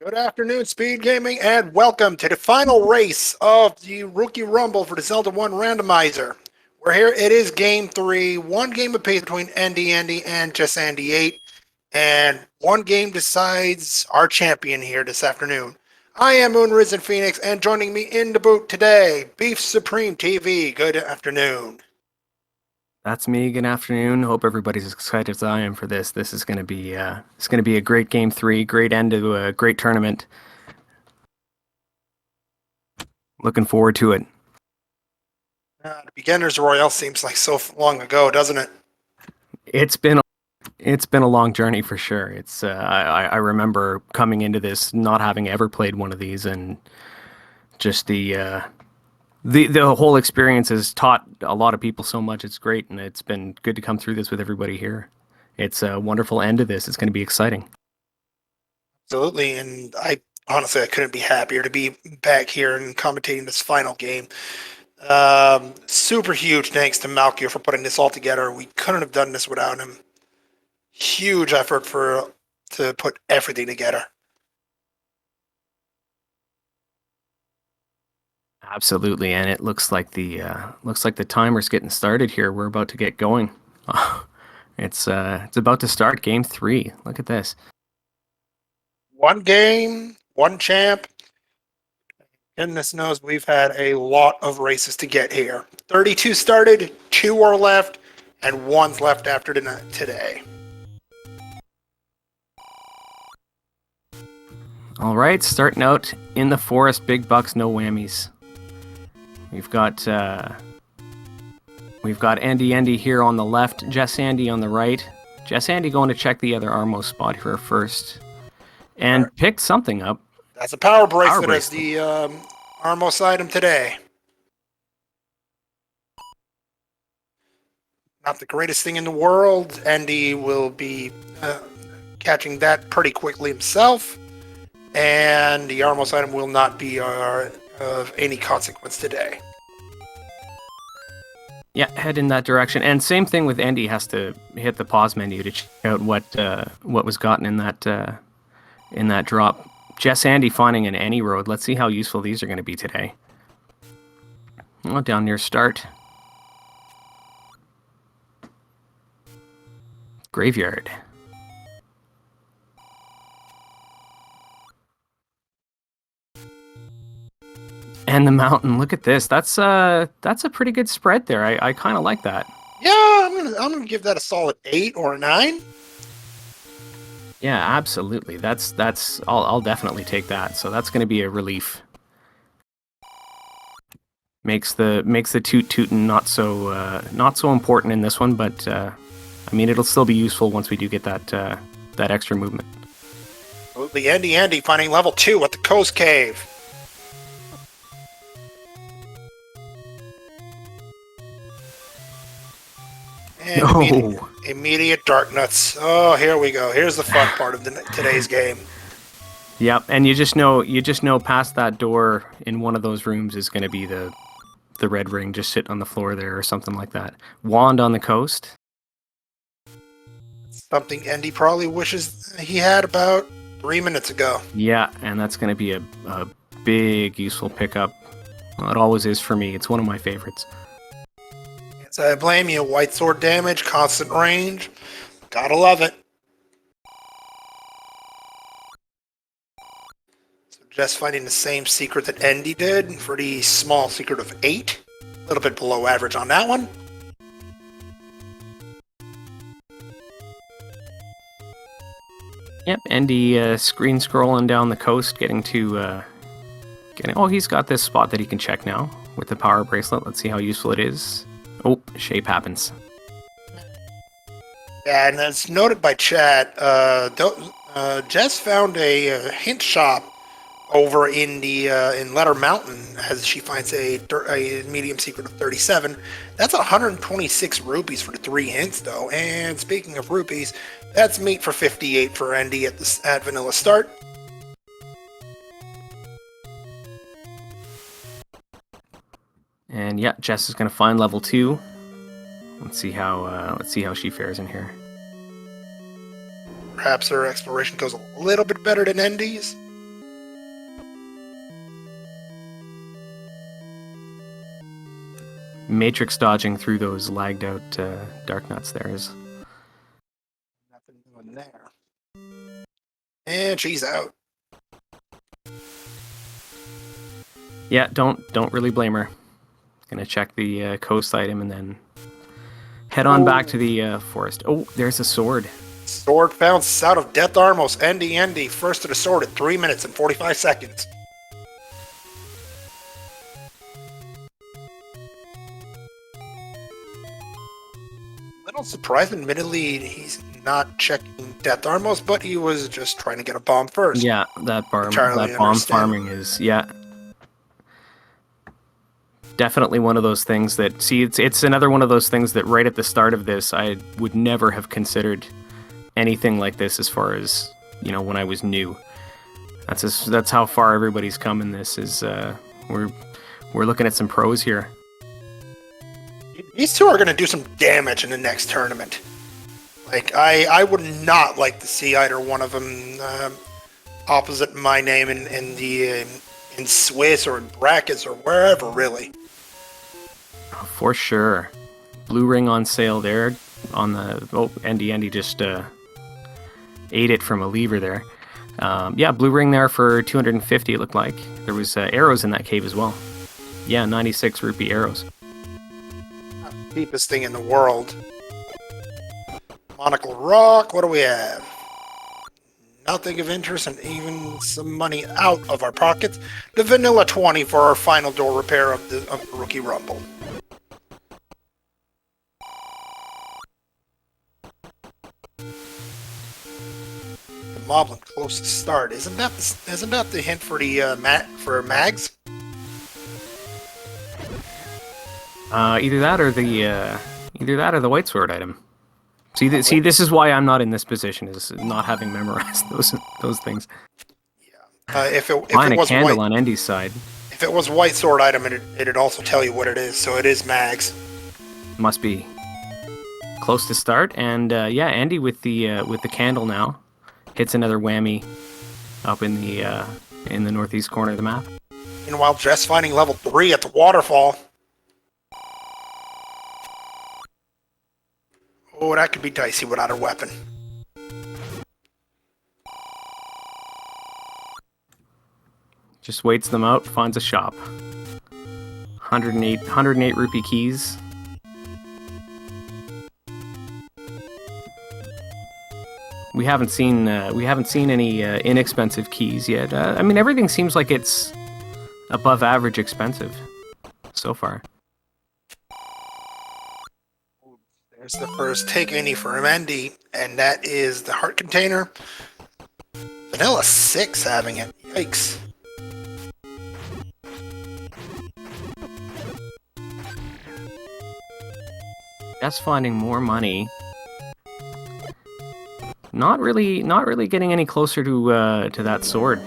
Good afternoon, Speed Gaming, and welcome to the final race of the Rookie Rumble for the Zelda 1 Randomizer. We're here. It is Game 3. One game apiece between Andy and jessandy8, and one game decides our champion here this afternoon. I am Moon Risen Phoenix, and joining me in the booth today, Beef Supreme TV. Good afternoon. That's me. Good afternoon. Hope everybody's as excited as I am for this. This is going to be a great game 3, great end to a great tournament. Looking forward to it. The Beginner's Royale seems like so long ago, doesn't it? It's been a long journey for sure. It's I remember coming into this not having ever played one of these, and just the whole experience has taught a lot of people so much. It's great, and it's been good to come through this with everybody here. It's a wonderful end to this. It's going to be exciting. Absolutely, and I honestly couldn't be happier to be back here and commentating this final game. Super huge thanks to Malkia for putting this all together. We couldn't have done this without him. Huge effort to put everything together. Absolutely, and it looks like the timer's getting started here. We're about to get going. It's about to start game 3. Look at this. One game, one champ. Goodness knows we've had a lot of races to get here. 32 started, 2 are left, and 1's left after today. All right, starting out in the forest, big bucks, no whammies. We've got Andy here on the left, jessandy on the right. Jessandy going to check the other Armo spot here first, and picked something up. That's a power bracelet as the Armos item today. Not the greatest thing in the world. Andy will be catching that pretty quickly himself, and the Armos item will not be of any consequence today. Yeah, head in that direction. And same thing with Andy, has to hit the pause menu to check out what was gotten in that drop. Jessandy finding an any road. Let's see how useful these are going to be today. Oh, down near start. Graveyard. And the mountain. Look at this. That's a pretty good spread there. I kind of like that. Yeah, I'm gonna give that a solid 8 or a 9. Yeah, absolutely. I'll definitely take that. So that's going to be a relief. Makes the tootin' not so important in this one, but I mean, it'll still be useful once we do get that extra movement. Absolutely, Andy finding level 2 at the Coast Cave. And immediate dark nuts. Oh, here we go. Here's the fun part of today's game. Yep, and you just know past that door in one of those rooms is going to be the red ring just sitting on the floor there or something like that. Wand on the coast. Something Andy probably wishes he had about 3 minutes ago. Yeah, and that's going to be a big useful pickup. Well, it always is for me. It's one of my favorites. I blame you. White sword damage, constant range. Gotta love it. So just finding the same secret that Andy did for the small secret of 8. A little bit below average on that one. Yep, Andy screen scrolling down the coast, getting. Oh, he's got this spot that he can check now with the power bracelet. Let's see how useful it is. Oh, shape happens. Yeah, and it's noted by chat. Jess found a hint shop over in Letter Mountain as she finds a medium secret of 37. That's 126 rupees for the 3 hints, though. And speaking of rupees, that's meat for 58 for Andy at Vanilla Start. And yeah, Jess is going to find level 2. Let's see how she fares in here. Perhaps her exploration goes a little bit better than Andy's. matrix dodging through those lagged out dark nuts there is. Nothing doing there. And she's out. Yeah, don't really blame her. Gonna check the coast item and then head on back to the forest. Oh, there's a sword. Sword found south of Death Armos. Andy, first to the sword at 3 minutes and 45 seconds. Little surprised, admittedly, he's not checking Death Armos, but he was just trying to get a bomb first. Yeah, that bomb Understand. farming is, yeah. Definitely one of those things that, see, it's another one of those things that right at the start of this, I would never have considered anything like this as far as, you know, when I was new. That's how far everybody's come in this, is we're looking at some pros here. These two are going to do some damage in the next tournament. Like, I would not like to see either one of them opposite my name in Swiss or in brackets or wherever, really. For sure. Blue ring on sale there on the... Oh, Andy just ate it from a lever there. Yeah, blue ring there for 250, it looked like. There was arrows in that cave as well. Yeah, 96 rupee arrows. Cheapest thing in the world. Monocle rock, what do we have? Nothing of interest and even some money out of our pockets. The vanilla 20 for our final door repair of the Rookie Rumble. The moblin close to start. Isn't that the hint for the mags? Either that or the white sword item. See, this is why I'm not in this position, is not having memorized those things. Yeah. If it Find a was candle white, on Andy's side. if it was white sword item, it'd also tell you what it is. So it is mags. Must be close to start, and yeah, Andy with the candle now hits another whammy up in the northeast corner of the map. Meanwhile, Jess finding level 3 at the waterfall. Oh, that could be dicey without a weapon. Just waits them out, finds a shop. 108 rupee keys. We haven't seen any inexpensive keys yet. I mean, everything seems like it's above average expensive so far. There's the first take any for Andy, and that is the heart container. Vanilla 6 having it. Yikes. Just finding more money. Not really getting any closer to that sword.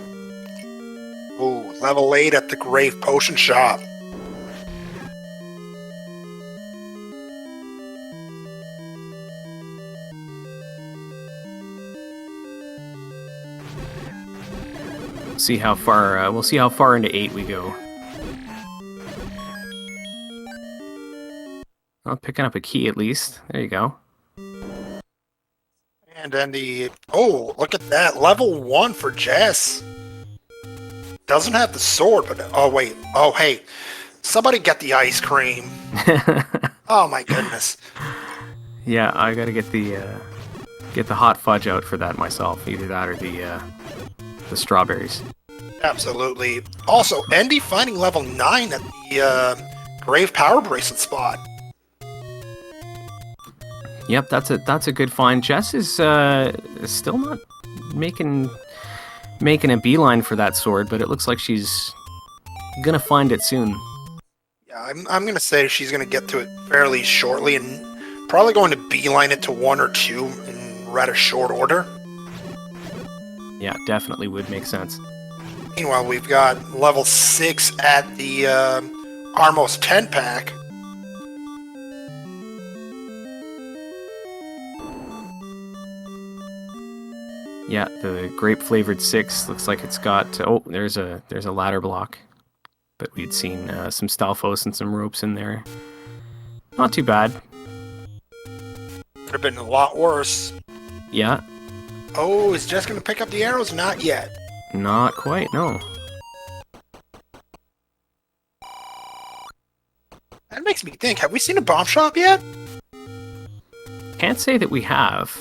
Oh, level 8 at the Grave Potion Shop. See how far we'll see how far into 8 we go. Oh, picking up a key at least. There you go. And then oh, look at that. Level 1 for Jess. Doesn't have the sword, but oh wait. Oh hey. Somebody get the ice cream. Oh my goodness. Yeah, I gotta get the hot fudge out for that myself. Either that or the strawberries. Absolutely. Also, Andy finding level 9 at the Grave Power Bracelet spot. Yep, that's a good find. Jess is still not making a beeline for that sword, but it looks like she's gonna find it soon. Yeah, I'm gonna say she's gonna get to it fairly shortly, and probably going to beeline it to 1 or 2 in rather short order. Yeah, definitely would make sense. Meanwhile, we've got level 6 at the Armos 10 pack. Yeah, the grape flavored 6 looks like it's got. Oh, there's a ladder block, but we'd seen some Stalfos and some ropes in there. Not too bad. Could have been a lot worse. Yeah. Oh, is Jess going to pick up the arrows? Not yet. Not quite, no. That makes me think, have we seen a bomb shop yet? Can't say that we have.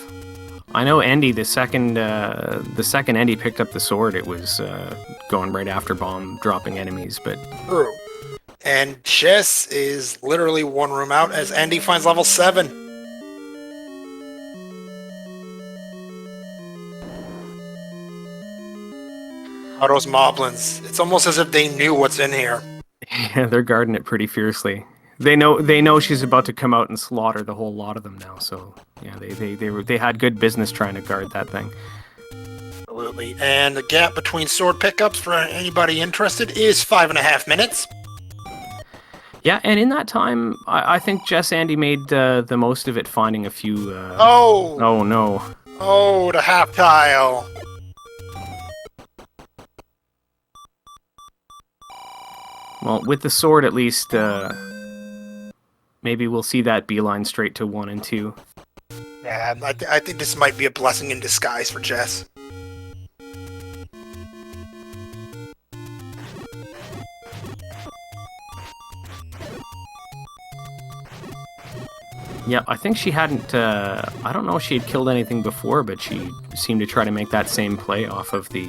I know Andy, the second Andy picked up the sword, it was going right after bomb dropping enemies, but... True. And Jess is literally one room out as Andy finds level 7. How those moblins. It's almost as if they knew what's in here. Yeah, they're guarding it pretty fiercely. They know she's about to come out and slaughter the whole lot of them now, so yeah, they had good business trying to guard that thing. Absolutely. And the gap between sword pickups for anybody interested is 5.5 minutes. Yeah, and in that time, I think Jess Andy made the most of it, finding a few... Oh! Oh, no. Oh, the half tile. Well, with the sword, at least, maybe we'll see that beeline straight to 1 and 2. Yeah, I think this might be a blessing in disguise for Jess. Yeah, I think she hadn't... I don't know if she had killed anything before, but she seemed to try to make that same play off of the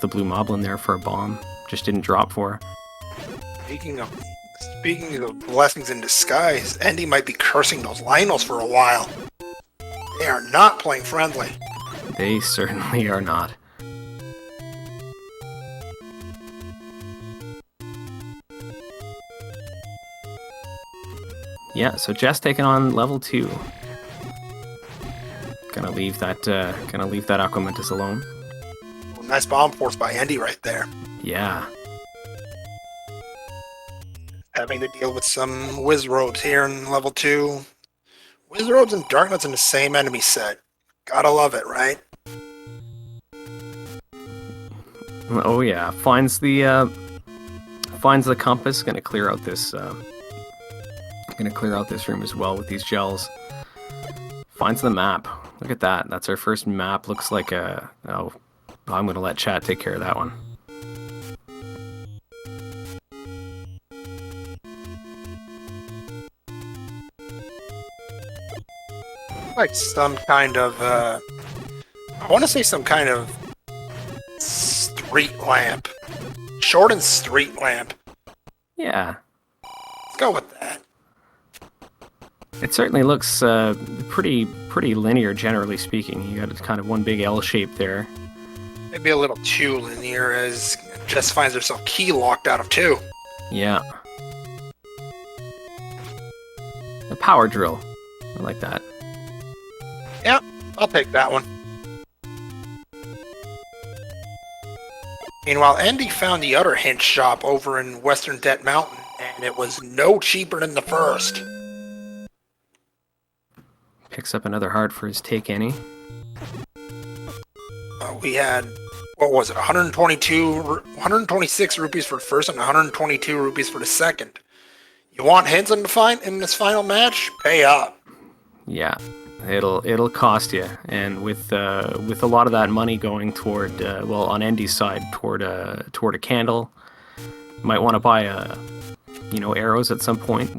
blue moblin there for a bomb. Just didn't drop for her. Speaking of blessings in disguise, Andy might be cursing those Lionels for a while. They are not playing friendly. They certainly are not. Yeah, so Jess taking on level 2. Gonna leave that Aquamentus alone. Nice bomb force by Andy right there. Yeah. Having to deal with some Wizrobes here in level 2. Wizrobes and Darknuts in the same enemy set. Gotta love it, right? Oh yeah, finds the compass. Gonna clear out this room as well with these gels. Finds the map. Look at that. That's our first map. Looks like a... Oh, I'm gonna let chat take care of that one. Like some kind of, I want to say some kind of street lamp. Shortened street lamp. Yeah. Let's go with that. It certainly looks pretty linear, generally speaking. You got kind of one big L shape there. Maybe a little too linear as Jess finds herself key locked out of 2. Yeah. A power drill. I like that. Yeah, I'll take that one. Meanwhile, Andy found the other hint shop over in Western Debt Mountain, and it was no cheaper than the first. Picks up another heart for his take, Annie. We had, what was it, 126 rupees for the first and 122 rupees for the second. You want hints in this final match? Pay up. Yeah, it'll cost you, and with a lot of that money going toward on Andy's side toward a candle, you might want to buy arrows at some point.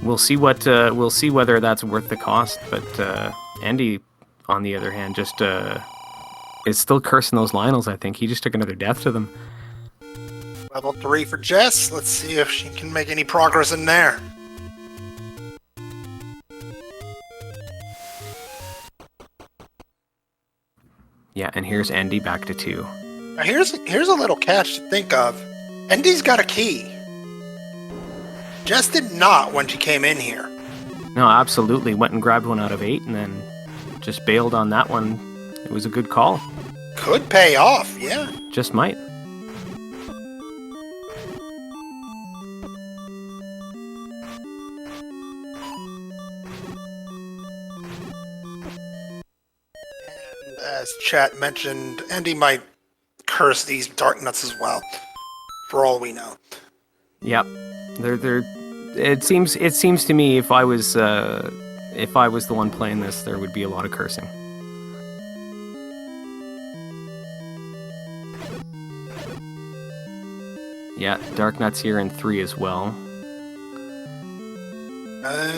We'll see whether that's worth the cost, but Andy, on the other hand, just is still cursing those Lionels. I think he just took another death to them. Level 3 for Jess. Let's see if she can make any progress in there. Yeah, and here's Andy back to 2. Now here's a little catch to think of. Andy's got a key. Jess did not when she came in here. No, absolutely. Went and grabbed one out of 8 and then just bailed on that one. It was a good call. Could pay off, yeah. Just might. As chat mentioned, Andy might curse these dark nuts as well, for all we know. Yep. They're. It seems to me if I was the one playing this, there would be a lot of cursing. Yeah, Dark Nuts here in 3 as well.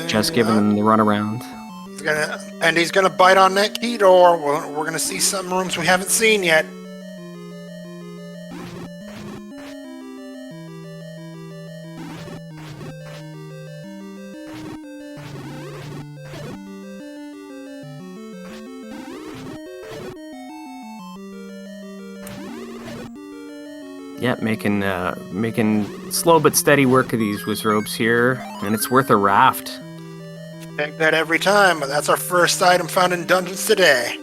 Just giving them the runaround. He's gonna bite on that key door. We're gonna see some rooms we haven't seen yet. Yeah, making slow but steady work of these wizards here, and it's worth a raft. Take that every time, but that's our first item found in dungeons today.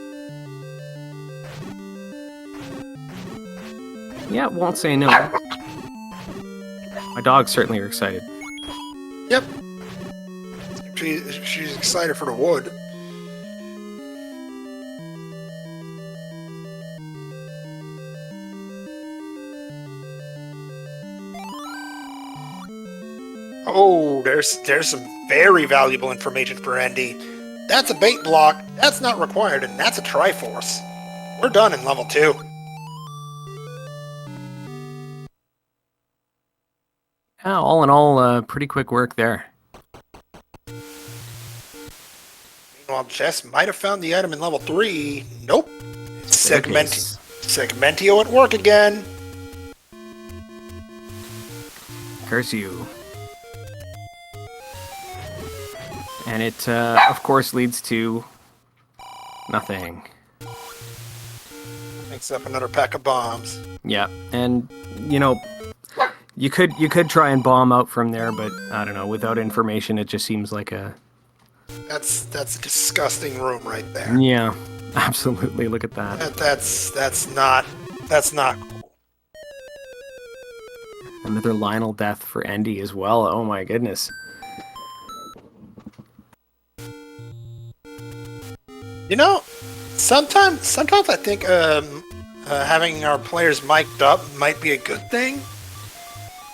Yeah, won't say no. My dogs certainly are excited. Yep. She's excited for the wood. Oh, there's some very valuable information for Andy. That's a bait block, that's not required, and that's a Triforce. We're done in level 2. Yeah, all in all, pretty quick work there. Meanwhile, Jess might have found the item in level 3. Nope. Segmentio at work again. Curse you. And it, of course, leads to nothing. Makes up another pack of bombs. Yeah, and you know, you could try and bomb out from there, but I don't know. Without information, it just seems like a. That's a disgusting room right there. Yeah, absolutely. Look at that. That's not cool. Another Lionel death for Endy as well. Oh my goodness. You know, sometimes I think having our players mic'd up might be a good thing.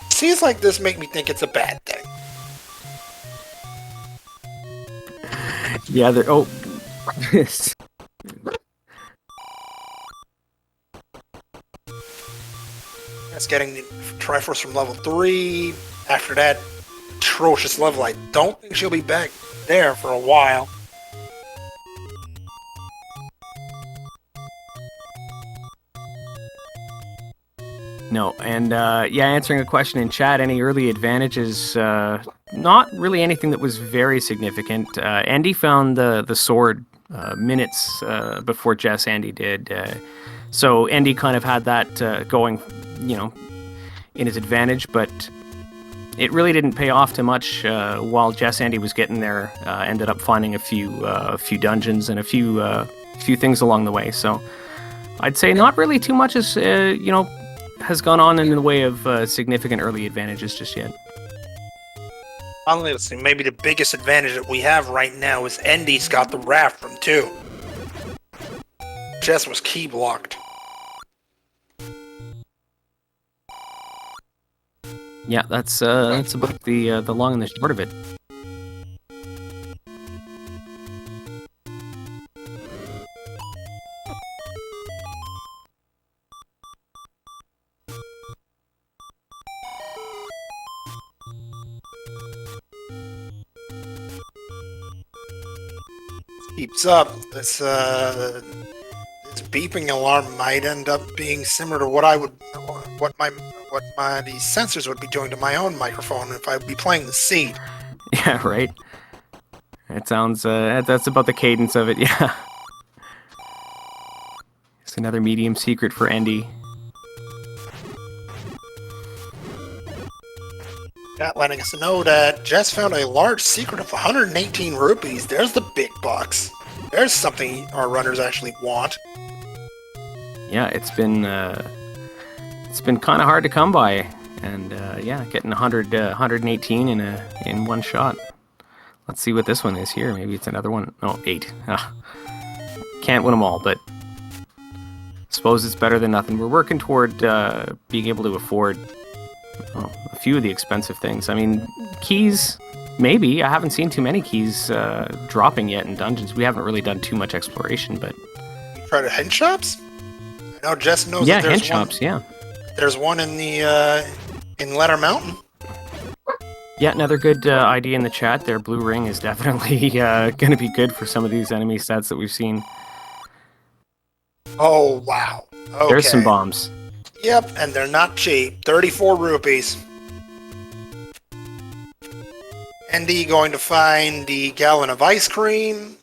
Scenes like this make me think it's a bad thing. Yeah, they're... Oh. That's getting the Triforce from level 3. After that atrocious level, I don't think she'll be back there for a while. No, and yeah, answering a question in chat, any early advantages? Not really anything that was very significant. Andy found the sword minutes before Jess Andy did. So Andy kind of had that going, you know, in his advantage, but it really didn't pay off too much while Jess Andy was getting there. Ended up finding a few dungeons and a few things along the way. So I'd say not really too much as, you know, has gone on in the way of significant early advantages just yet. Honestly, maybe the biggest advantage that we have right now is Endy's got the raft from 2. Jess was key blocked. Yeah, that's about the long and the short of it. Keeps up. This beeping alarm might end up being similar to what these sensors would be doing to my own microphone if I would be playing the seed. Yeah, right. It sounds that's about the cadence of it. Yeah. It's another medium secret for Endy. Chat letting us know that Jess found a large secret of 118 rupees. There's the big bucks. There's something our runners actually want. Yeah, it's been kind of hard to come by, and yeah, getting 118 in one shot. Let's see what this one is here. Maybe it's another one. Oh, 8. Can't win them all, but suppose it's better than nothing. We're working toward being able to afford Oh, a few of the expensive things. I mean, keys, maybe. I haven't seen too many keys dropping yet in dungeons. We haven't really done too much exploration, but... You try to hint shops? I know Jess knows Yeah, that there's hint shops, yeah. There's one in the in Letter Mountain. Yeah, another good idea in the chat there. Blue ring is definitely going to be good for some of these enemy stats that we've seen. Oh, wow. Okay. There's some bombs. Yep, and they're not cheap. 34 rupees. Andy going to find the gallon of ice cream.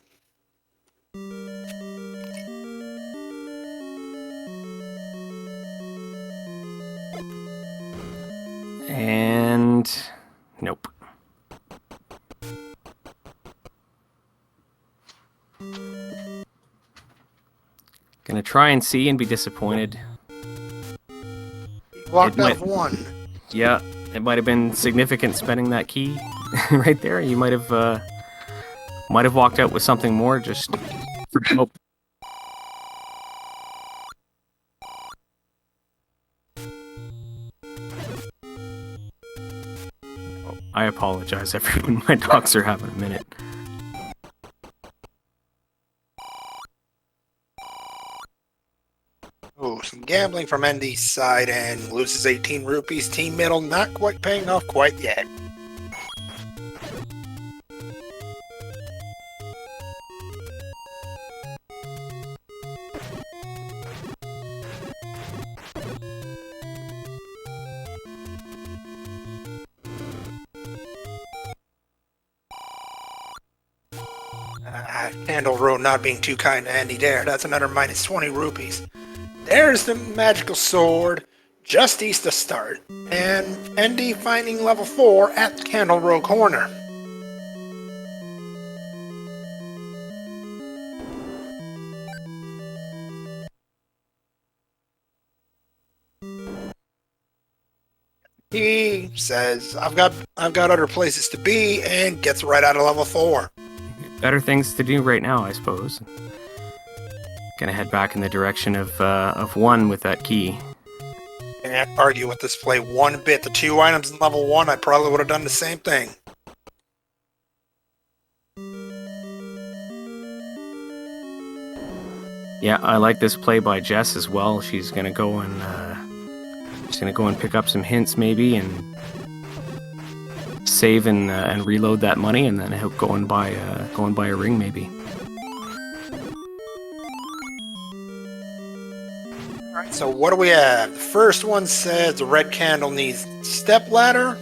And... nope. Gonna try and see and be disappointed. Walked out of one. Yeah, it might have been significant spending that key right there. You might have walked out with something more. Just oh. Oh, I apologize, everyone. My dogs are having a minute. Ooh, some gambling from Andy's side and loses 18 rupees. Team middle not quite paying off quite yet. Candle Road not being too kind to Andy there. That's another minus 20 rupees. There's the magical sword, just east of start, and Andy finding level 4 at the Candle Row corner. He says, I've got other places to be, and gets right out of level 4. Better things to do right now, I suppose. Gonna head back in the direction of 1 with that key. Can't argue with this play one bit. The 2 items in level 1, I probably would have done the same thing. Yeah, I like this play by Jess as well. She's gonna go and pick up some hints maybe and save and reload that money, and then he'll go and buy a ring maybe. Alright, so what do we have? The first one says the red candle needs step ladder.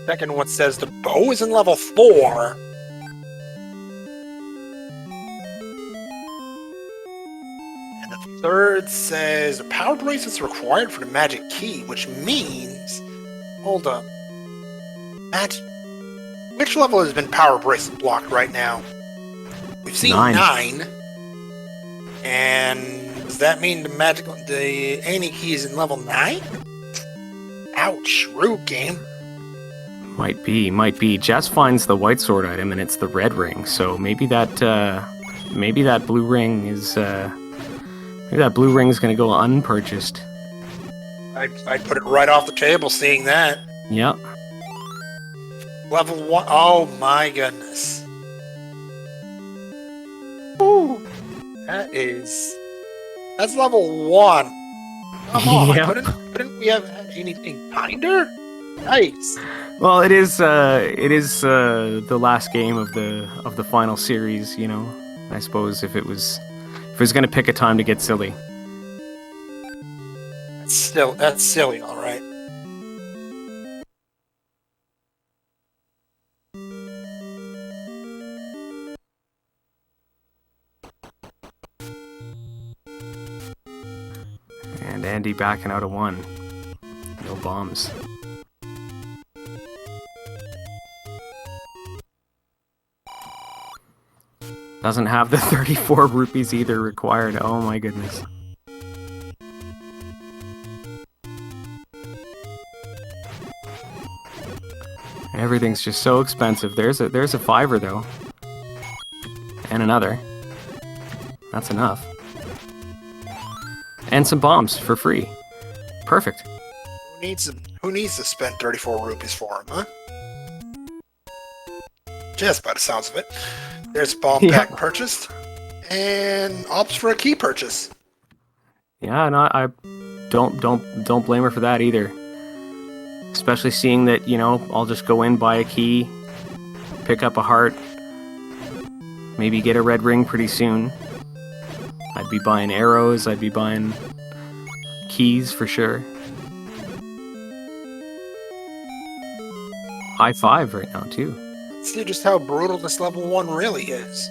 Second one says the bow is in level 4. And the third says the power bracelet's required for the magic key, which means... Hold up. Which level has been power bracelet blocked right now? We've seen 9. And does that mean the Annie key is in level 9? Ouch, rude game. Might be. Jess finds the white sword item and it's the red ring, so maybe that blue ring is gonna go unpurchased. I'd put it right off the table seeing that. Yep. Level 1. Oh my goodness. Ooh. That's level 1. Come on. Yep. Couldn't we have had anything kinder? Nice. Well, it is the last game of the final series, you know. I suppose if it was gonna pick a time to get silly. That's silly, all right. And Andy backing out of 1. No bombs. Doesn't have the 34 rupees either required. Oh my goodness. Everything's just so expensive. There's a $5 though. And another. That's enough. And some bombs for free. Perfect. Who needs to spend 34 rupees for him, huh? Just by the sounds of it. There's a bomb pack purchased, and opts for a key purchase. Yeah, no, I don't blame her for that either. Especially seeing that, you know, I'll just go in, buy a key, pick up a heart, maybe get a red ring pretty soon. I'd be buying arrows, I'd be buying keys for sure. High five right now too. Let's see just how brutal this level 1 really is.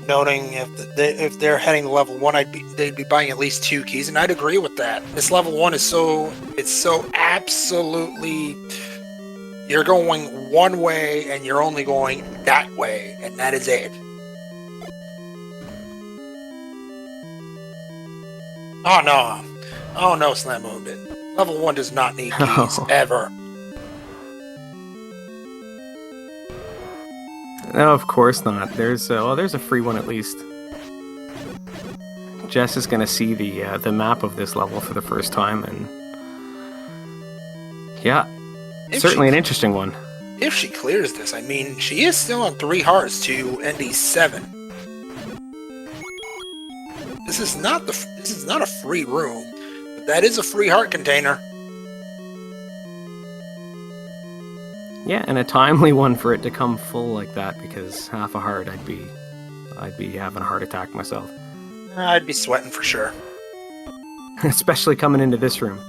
Noting if they're heading to level 1, they'd be buying at least 2 keys, and I'd agree with that. This level 1 is so absolutely, you're going one way and you're only going that way, and that is it. Oh no, Slam moved it. Level 1 does not need keys ever. No, of course not. There's a free one at least. Jess is gonna see the map of this level for the first time, and yeah, certainly an interesting one. If she clears this, I mean, she is still on 3 hearts to ND 7. This is not a free room, but that is a free heart container. Yeah, and a timely one for it to come full like that, because half a heart, I'd be having a heart attack myself. I'd be sweating for sure. Especially coming into this room.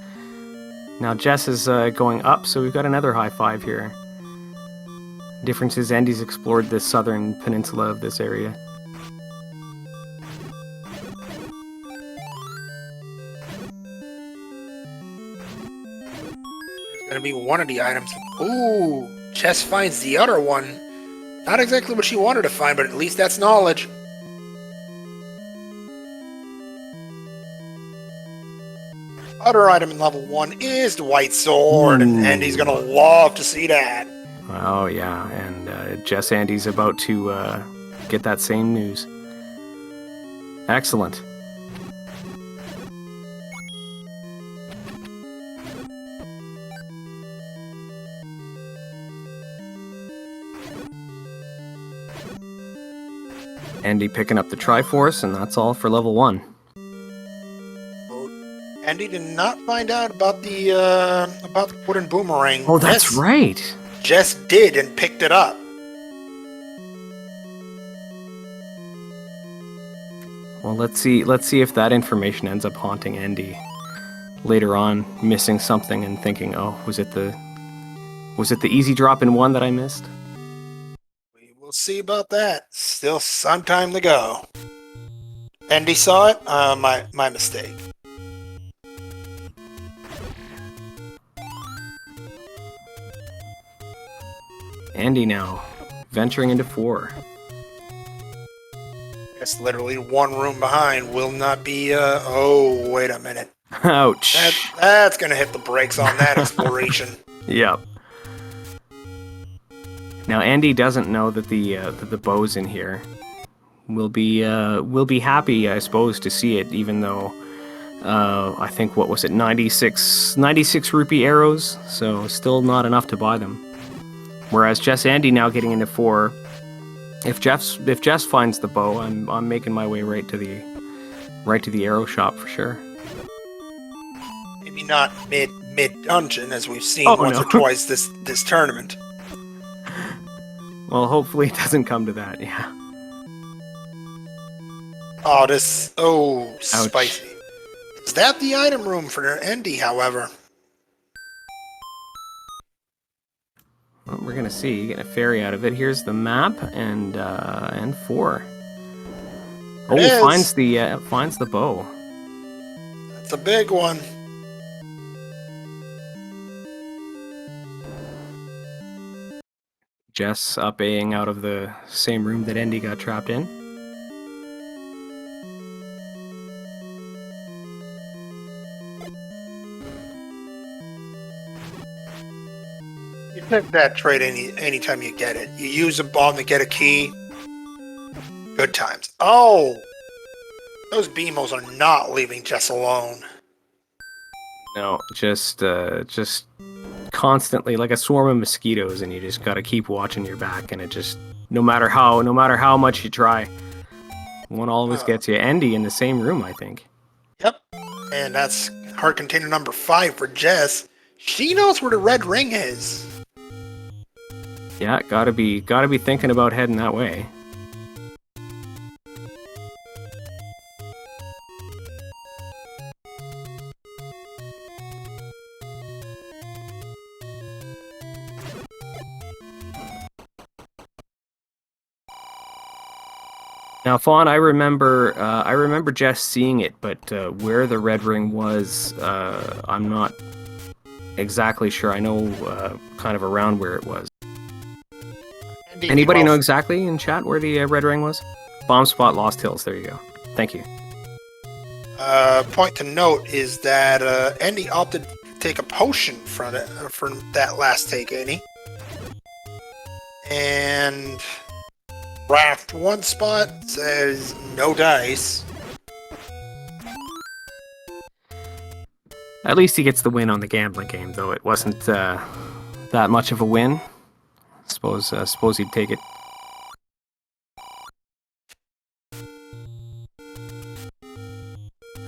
Now Jess is going up, so we've got another high five here. Difference is Andy's explored this southern peninsula of this area. Gonna be one of the items. Ooh, Jess finds the other one. Not exactly what she wanted to find, but at least that's knowledge. Other item in level 1 is the white sword, and Andy's gonna love to see that. Oh yeah, and Jess Andy's about to get that same news. Excellent. Andy picking up the Triforce, and that's all for level 1. Andy did not find out about the wooden boomerang. Oh, that's right. Jess did and picked it up. Well, let's see if that information ends up haunting Andy later on, missing something and thinking, "Oh, was it the easy drop in 1 that I missed?" We'll see about that. Still some time to go. Andy saw it. My mistake. Andy now venturing into 4. It's literally 1 room behind. Will not be. Oh, wait a minute. Ouch. That's gonna hit the brakes on that exploration. Yep. Now Andy doesn't know that the bow's in here. We'll be happy, I suppose, to see it, even though I think, what was it, 96 rupee arrows, so still not enough to buy them. Whereas Jess Andy now getting into 4. If Jess finds the bow, I'm making my way right to the arrow shop for sure. Maybe not mid dungeon, as we've seen once or twice this tournament. Well, hopefully it doesn't come to that, yeah. Oh, Ouch. Spicy. Is that the item room for Andy, however? Well, we're gonna see. Get a fairy out of it. Here's the map, and 4. Oh, finds the bow. That's a big one. Jess up-Aing out of the same room that Andy got trapped in. Hit that trait anytime you get it. You use a bomb to get a key. Good times. Oh! Those BMOs are not leaving Jess alone. No, just constantly like a swarm of mosquitoes, and you just gotta keep watching your back, and it just no matter how much you try, one always gets you. Andy in the same room, I think. Yep. And that's heart container number 5 for Jess. She knows where the red ring is. Yeah, gotta be thinking about heading that way. Now, Fawn, I remember Jess seeing it, but where the red ring was, I'm not exactly sure. I know kind of around where it was. Anybody know exactly in chat where the red ring was? Bomb spot, Lost Hills. There you go. Thank you. Point to note is that Andy opted to take a potion from that last take, Andy. And Raft 1 spot says no dice. At least he gets the win on the gambling game, though it wasn't that much of a win. Suppose he'd take it.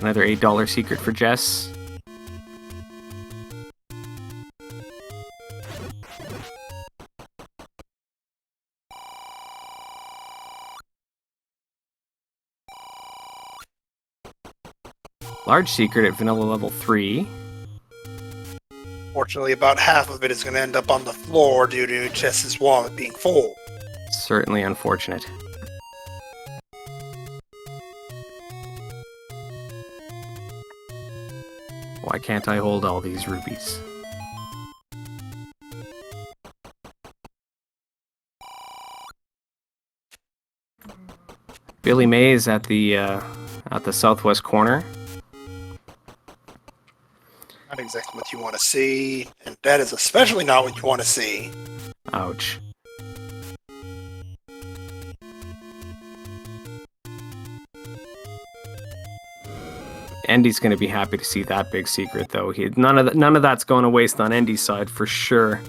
Another $8 secret for Jess. Large secret at vanilla level 3. Fortunately, about half of it is going to end up on the floor due to Jess's wallet being full. Certainly unfortunate. Why can't I hold all these rubies? Billy Mays at the southwest corner. Not exactly what you want to see, and that is especially not what you want to see. Ouch. Andy's going to be happy to see that big secret, though. None of that's going to waste on Andy's side for sure.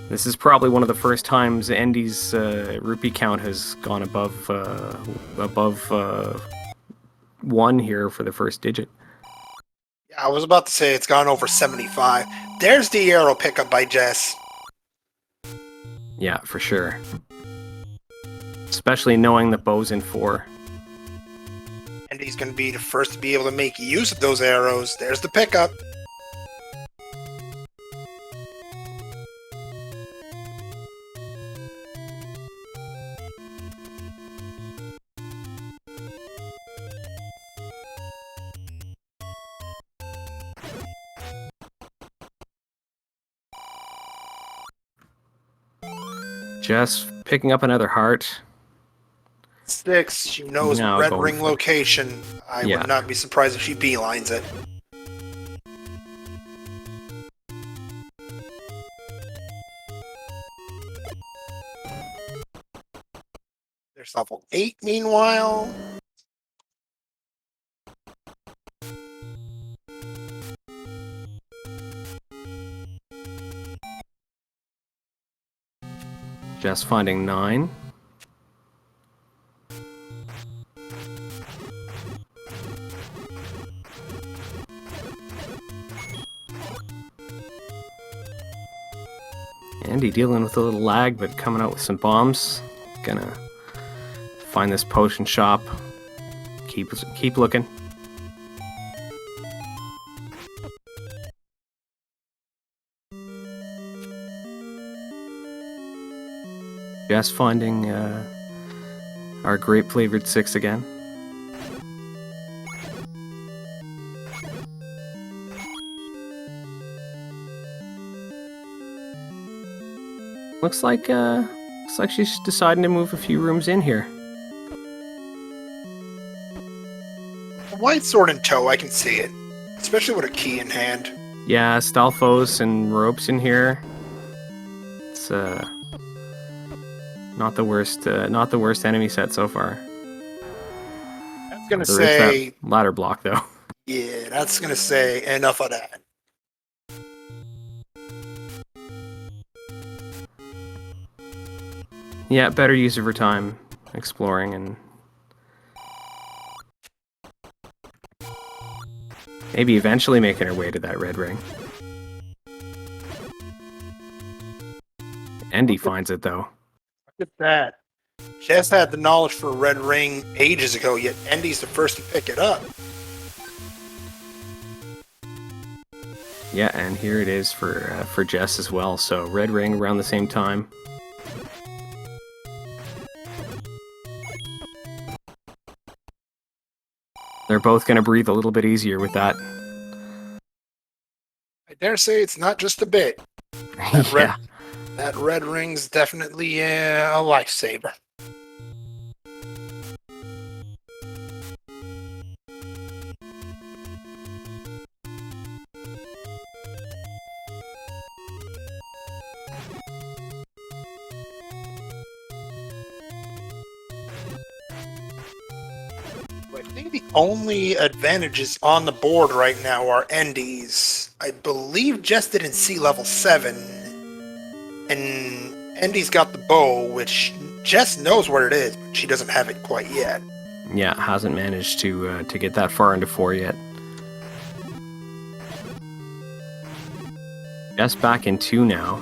This is probably one of the first times Andy's rupee count has gone above 1 here for the first digit. Yeah, I was about to say it's gone over 75. There's the arrow pickup by Jess. Yeah, for sure. Especially knowing that Bo's in 4. And he's going to be the first to be able to make use of those arrows. There's the pickup. Jess picking up another heart. 6, she knows Now red going ring for- location. I Yeah. would not be surprised if she beelines it. There's level 8 meanwhile. Jess finding 9. Andy dealing with a little lag, but coming out with some bombs. Gonna find this potion shop. Keep looking. Jess finding our grape flavored 6 again. Looks like she's deciding to move a few rooms in here. A white sword in tow, I can see it. Especially with a key in hand. Yeah, Stalfos and ropes in here. not the worst enemy set so far. That's gonna There is say, that ladder block though. yeah, that's gonna say enough of that. Yeah, better use of her time exploring and maybe eventually making her way to that red ring. Andy finds it though. Look at that. Jess had the knowledge for a red ring ages ago, yet Endy's the first to pick it up. Yeah, and here it is for Jess as well. So red ring around the same time. They're both going to breathe a little bit easier with that. I dare say it's not just a bit. Yeah. That red ring's definitely a lifesaver. I think the only advantages on the board right now are Endy's. I believe Jess didn't see level 7. And Endy's got the bow, which Jess knows what it is, but she doesn't have it quite yet. Yeah, hasn't managed to get that far into 4 yet. Jess back in 2 now.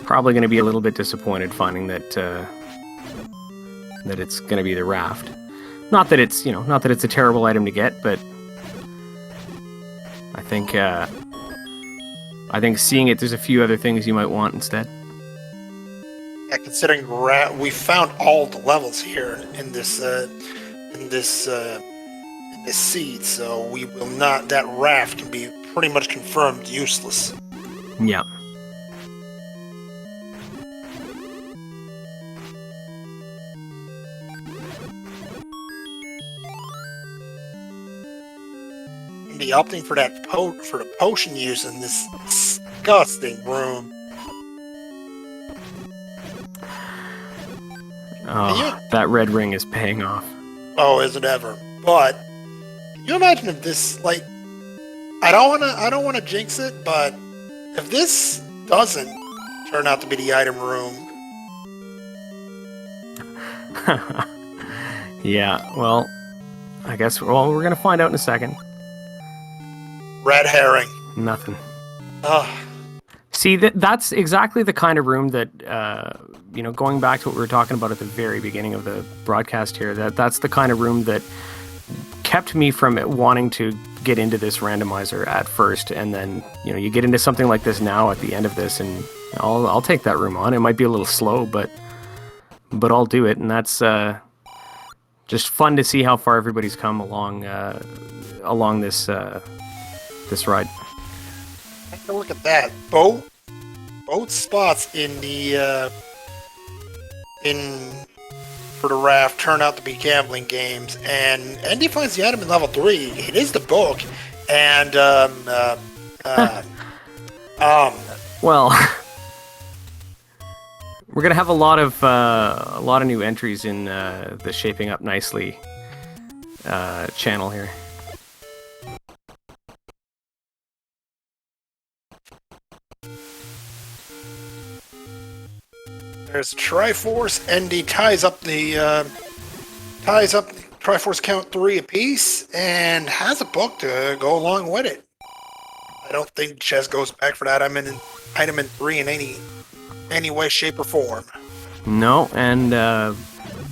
Probably going to be a little bit disappointed finding that that it's going to be the raft. Not that it's a terrible item to get, but I think seeing it, there's a few other things you might want instead. Yeah, considering we found all the levels here in this seed, so we will not. That raft can be pretty much confirmed useless. Yeah. Be opting for that for the potion use in this disgusting room. Oh, that red ring is paying off. Oh, is it ever? But can you imagine if this, like, I don't wanna jinx it, but if this doesn't turn out to be the item room. Yeah, well, I guess we're gonna find out in a second. Red herring. Nothing. Ugh. See, that's exactly the kind of room that, going back to what we were talking about at the very beginning of the broadcast here, that's the kind of room that kept me from wanting to get into this randomizer at first, and then, you get into something like this now at the end of this, and I'll take that room on. It might be a little slow, but I'll do it, and that's just fun to see how far everybody's come along this this ride. Take a look at that. Both spots in the for the raft turn out to be gambling games, and Andy finds the item in level 3. It is the book, and well, we're gonna have a lot of new entries in the Shaping Up Nicely channel here. there's Triforce. Andy ties up Triforce count 3 apiece, and has a book to go along with it. I don't think Chess goes back for that item in 3 in any way, shape, or form. No, and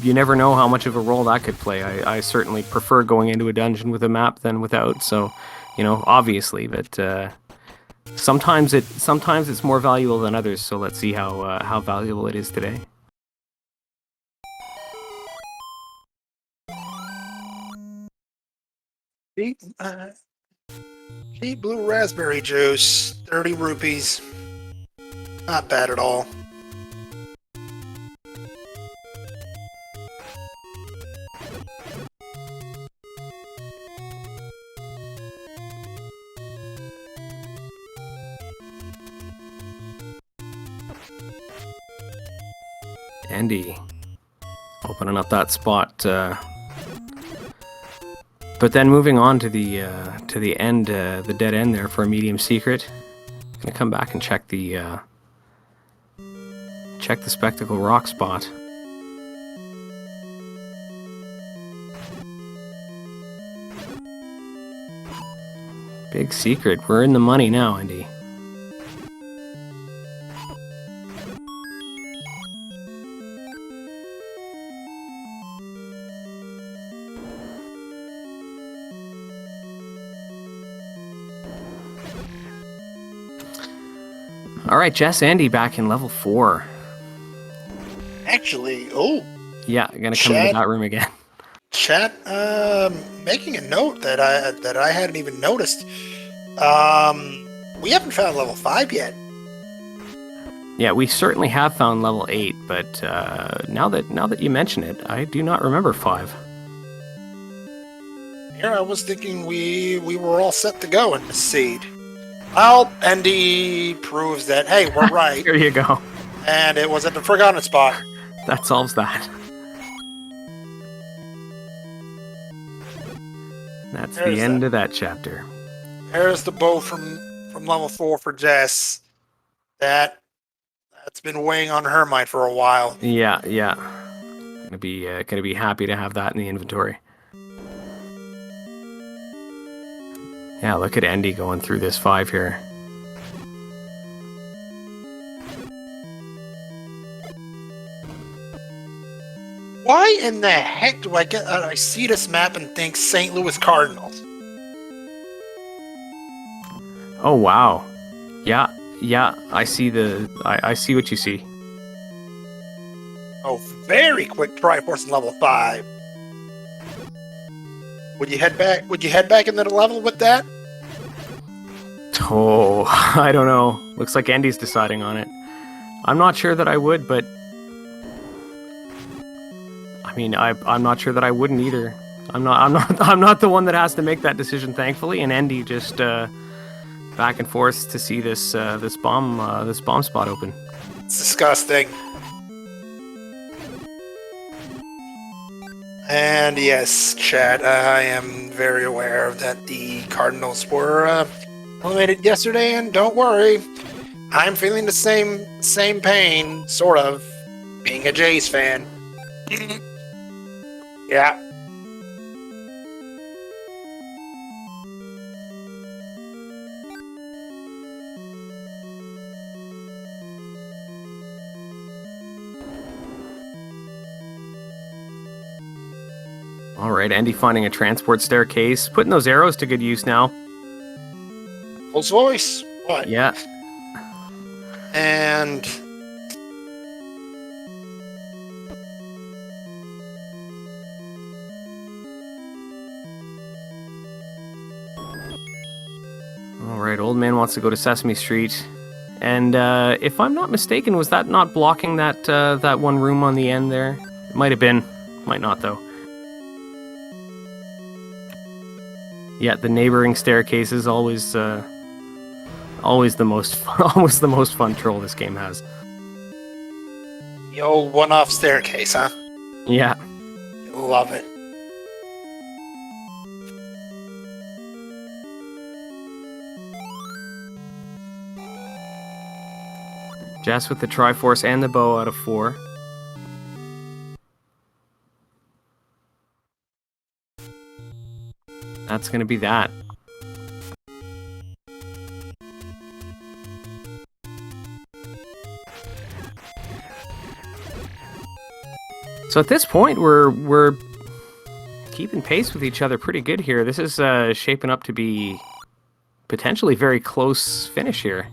you never know how much of a role that could play. I certainly prefer going into a dungeon with a map than without, so, obviously, but sometimes it's more valuable than others, so let's see how valuable it is today. Cheap blue raspberry juice, 30 rupees. Not bad at all. Andy opening up that spot. But then moving on to the end, the dead end there for a medium secret. Gonna come back and check the spectacle rock spot. Big secret. We're in the money now, Andy. All right, Jess, Andy back in level 4. Actually, oh. Yeah, gonna come into that room again. Chat, making a note that I hadn't even noticed. We haven't found level 5 yet. Yeah, we certainly have found level 8, but now that you mention it, I do not remember 5. Here I was thinking we were all set to go in the seed. Well, Andy proves that, hey, we're right. Here you go. And it was at the forgotten spot. That solves that. That's the end of that chapter. There's the bow from level 4 for Jess. That's been weighing on her mind for a while. Yeah. Gonna be happy to have that in the inventory. Yeah, look at Andy going through this 5 here. Why in the heck do I see this map and think St. Louis Cardinals? Oh wow. Yeah, I see I see what you see. Oh, very quick Triforce in level 5. Would you head back into the level with that? Oh, I don't know. Looks like Andy's deciding on it. I'm not sure that I would, but I mean, I'm not sure that I wouldn't either. I'm not the one that has to make that decision, thankfully. And Andy just back and forth to see this bomb spot open. It's disgusting. And yes, chat, I am very aware that the Cardinals were eliminated yesterday, and don't worry, I'm feeling the same pain, sort of, being a Jays fan. Yeah. All right, Andy finding a transport staircase, putting those arrows to good use now. Pulse voice. What? Yeah. And all right, old man wants to go to Sesame Street, and if I'm not mistaken, was that not blocking that one room on the end there? It might have been, might not though. Yeah, the neighboring staircase is always the most fun troll this game has. the old one-off staircase, huh? Yeah. Love it. Jess with the Triforce and the bow out of 4. That's going to be that. So at this point, we're keeping pace with each other pretty good here. This is shaping up to be potentially very close finish here.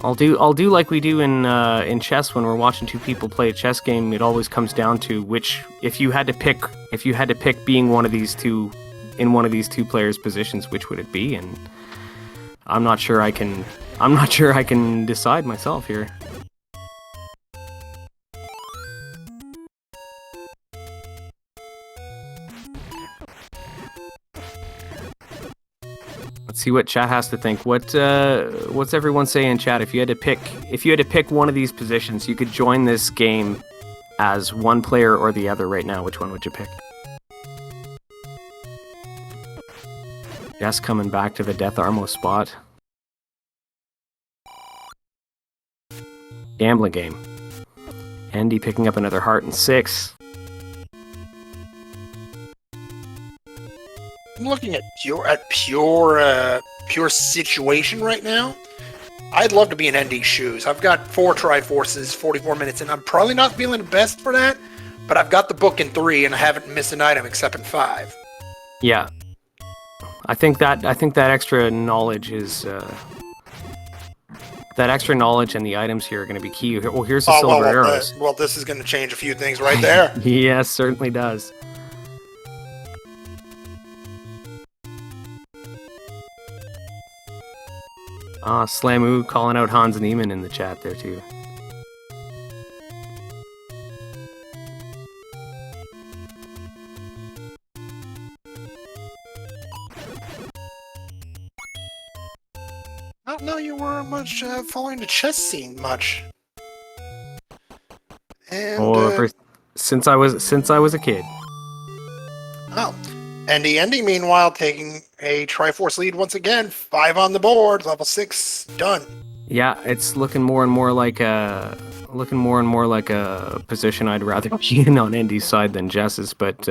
I'll do like we do in chess when we're watching two people play a chess game. It always comes down to which, if you had to pick being one of these two in one of these two players' positions, which would it be? And I'm not sure I can decide myself here. Let's see what chat has to think. What's everyone saying in chat? If you had to pick one of these positions, you could join this game as one player or the other right now. Which one would you pick? Jess coming back to the Death Armo spot. Gambling game. Andy picking up another heart in 6. I'm looking at pure situation right now. I'd love to be in ND's shoes. I've got 4 Triforces, 44 minutes, and I'm probably not feeling the best for that, but I've got the book in 3, and I haven't missed an item except in 5. Yeah. I think that extra knowledge is that extra knowledge and the items here are going to be key. Well, here's the silver arrows. Well, this is going to change a few things right there. Yes, certainly does. Slamu calling out Hans Niemann in the chat there too. I don't know you were much following the chess scene much. And since I was a kid. Oh. Andy, meanwhile, taking a Triforce lead once again. 5 on the board, level 6, done. Yeah, it's looking more and more like a position I'd rather be in on Andy's side than Jess's, but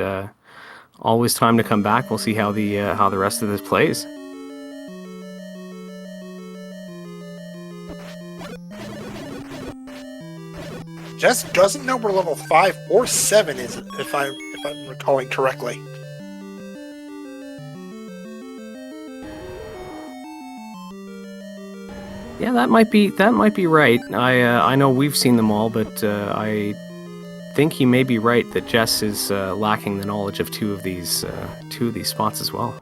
always time to come back. We'll see how the rest of this plays. Jess doesn't know where level 5 or 7 is, if I'm recalling correctly. Yeah, that might be right. I know we've seen them all, but I think he may be right that Jess is lacking the knowledge of two of these spots as well.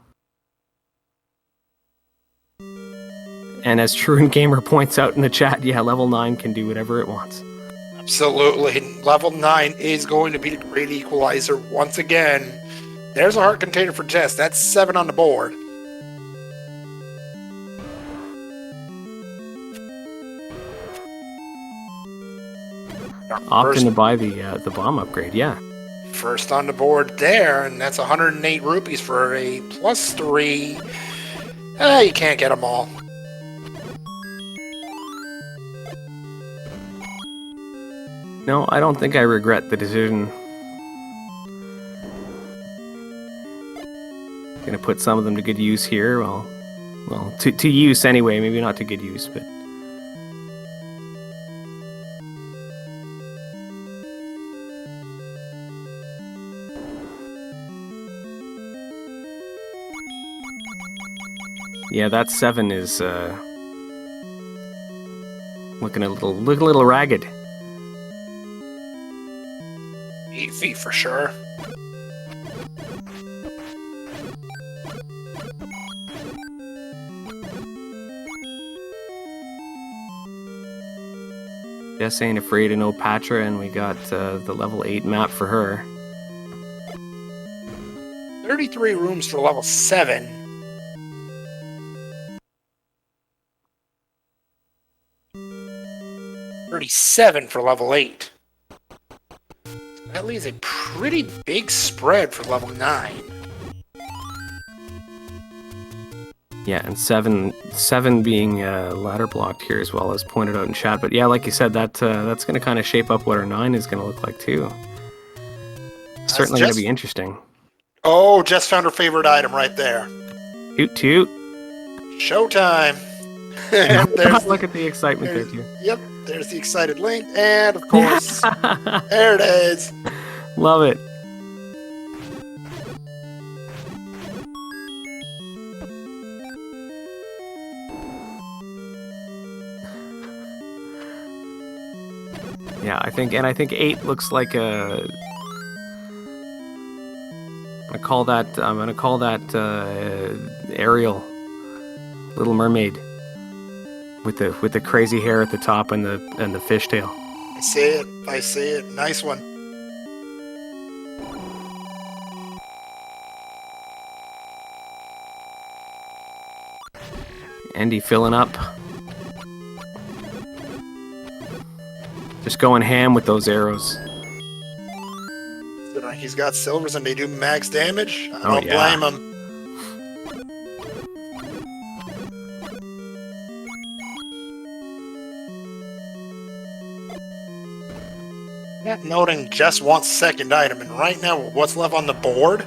And as Truant Gamer points out in the chat, yeah, level 9 can do whatever it wants. Absolutely. Level 9 is going to be the great equalizer once again. There's a heart container for Jess. That's 7 on the board. Opting to buy the bomb upgrade, yeah. First on the board there, and that's 108 rupees for a +3. You can't get them all. No, I don't think I regret the decision. Gonna put some of them to good use here. Well, to use anyway. Maybe not to good use, but. Yeah, that 7 is looking a little ragged. 8 feet for sure. Jess ain't afraid of no Patra, and we got the level 8 map for her. 33 rooms for level 7. $37 for level 8. That leaves a pretty big spread for level 9. Yeah, and 7 being ladder blocked here as well, as pointed out in chat. But yeah, like you said, that's going to kind of shape up what our 9 is going to look like too. Certainly going to be interesting. Oh, Jess found her favorite item right there. Toot toot. Showtime. And there's look at the excitement there too. Yep, there's the excited link, and of course, there it is. Love it. Yeah, I think 8 looks like a. I'm gonna call that Ariel, Little Mermaid, with the crazy hair at the top and the fishtail. I see it. Nice one. Andy filling up. Just going ham with those arrows. He's got silvers and they do max damage. I Oh, don't yeah. blame him. Yeah, noting Jess wants second item, and right now, what's left on the board?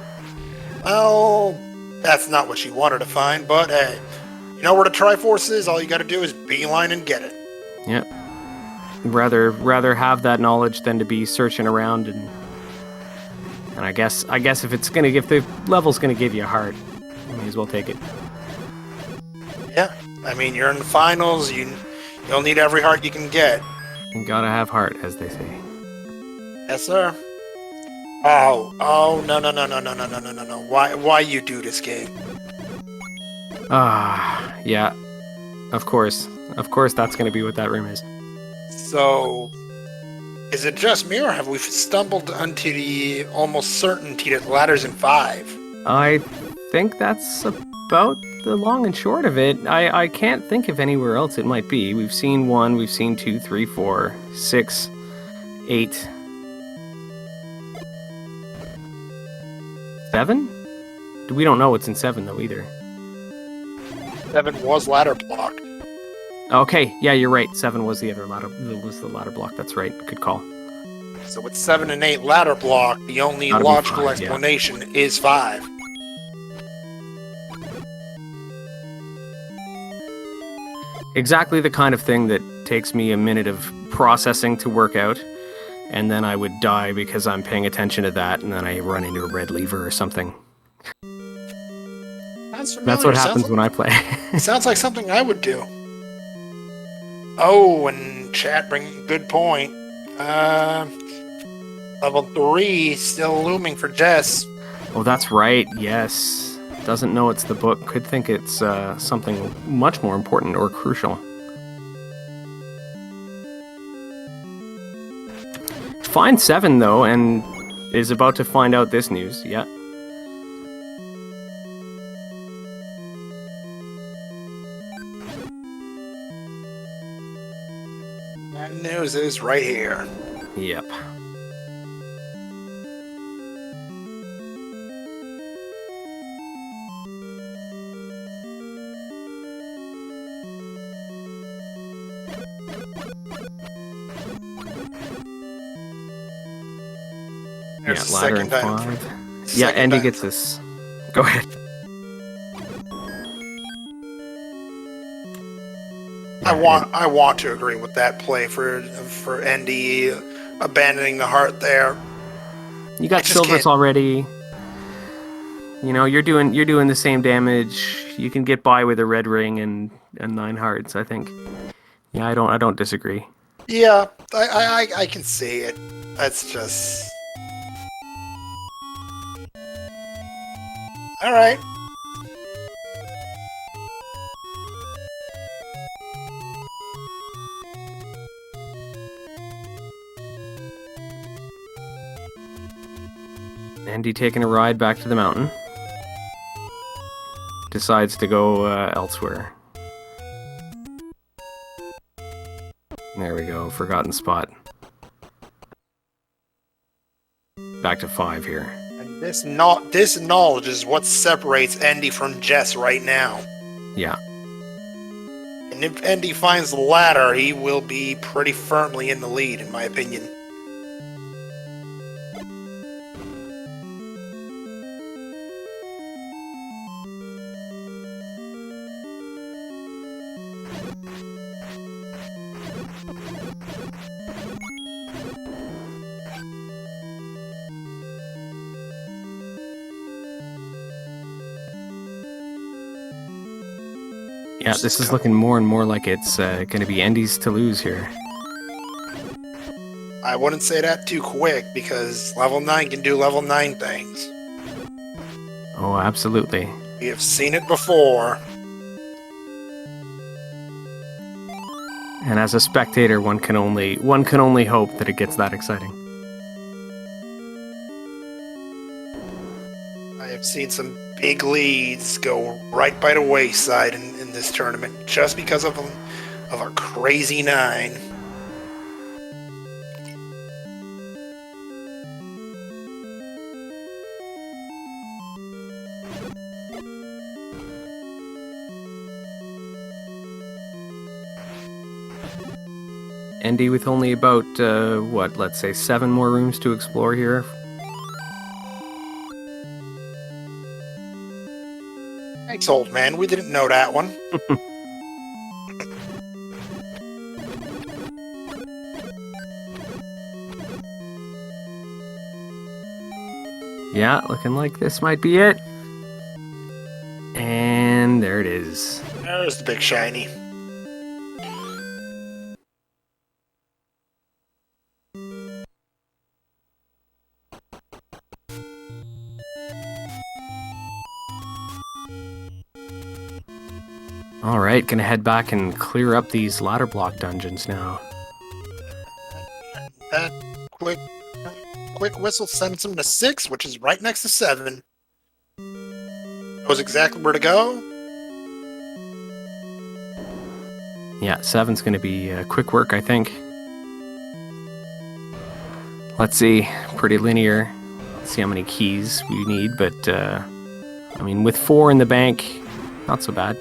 Well, that's not what she wanted to find, but hey, you know where the Triforce is? All you gotta do is beeline and get it. Yep. Rather have that knowledge than to be searching around and I guess if it's gonna give the level's gonna give you a heart, you may as well take it. Yeah, I mean you're in the finals. You'll need every heart you can get. You gotta have heart, as they say. Yes, sir. Oh, no. Why you do this game? Yeah. Of course that's gonna be what that room is. So, is it just me, or have we stumbled onto the almost certainty that the ladder's in 5? I think that's about the long and short of it. I can't think of anywhere else it might be. We've seen 1, we've seen 2, 3, 4, 6, 8, 7? We don't know what's in 7 though either. 7 was ladder blocked. Okay, yeah, you're right. 7 was the ladder block. That's right. Good call. So with 7 and 8 ladder block, the only Gotta be logical 5, yeah. explanation is 5. Exactly the kind of thing that takes me a minute of processing to work out, and then I would die because I'm paying attention to that, and then I run into a red lever or something. That's what happens when I play. Sounds like something I would do. Oh, and chat bringing good point. Level 3 still looming for Jess. Oh, that's right. Yes. Doesn't know it's the book. Could think it's something much more important or crucial. Find 7 though, and is about to find out this news. Yeah. That news is right here. Yep. There's the ladder second in item. 5. Yeah, Second Andy item. gets this. Go ahead. I want to agree with that play for Andy abandoning the heart there. You got just silvers can't- already. You know, you're doing the same damage. You can get by with a red ring and 9 hearts, I think. Yeah, I don't disagree. Yeah, I can see it. That's just... Alright. Andy taking a ride back to the mountain. Decides to go elsewhere. There we go, forgotten spot. Back to 5 here. And this knowledge is what separates Andy from Jess right now. Yeah. And if Andy finds the ladder, he will be pretty firmly in the lead, in my opinion. Yeah, this is looking more and more like it's going to be Andy's to lose here. I wouldn't say that too quick, because level 9 can do level 9 things. Oh, absolutely. We have seen it before. And as a spectator, one can only hope that it gets that exciting. I have seen some big leads go right by the wayside in this tournament just because of our crazy 9. Andy with only about, let's say 7 more rooms to explore here. Thanks, old man. We didn't know that one. Yeah, looking like this might be it. And there it is. There's the big shiny. Alright, gonna head back and clear up these ladder block dungeons now. That quick whistle sends him to 6, which is right next to 7. Knows exactly where to go. Yeah, 7's gonna be quick work, I think. Let's see, pretty linear. Let's see how many keys we need, but I mean, with 4 in the bank, not so bad.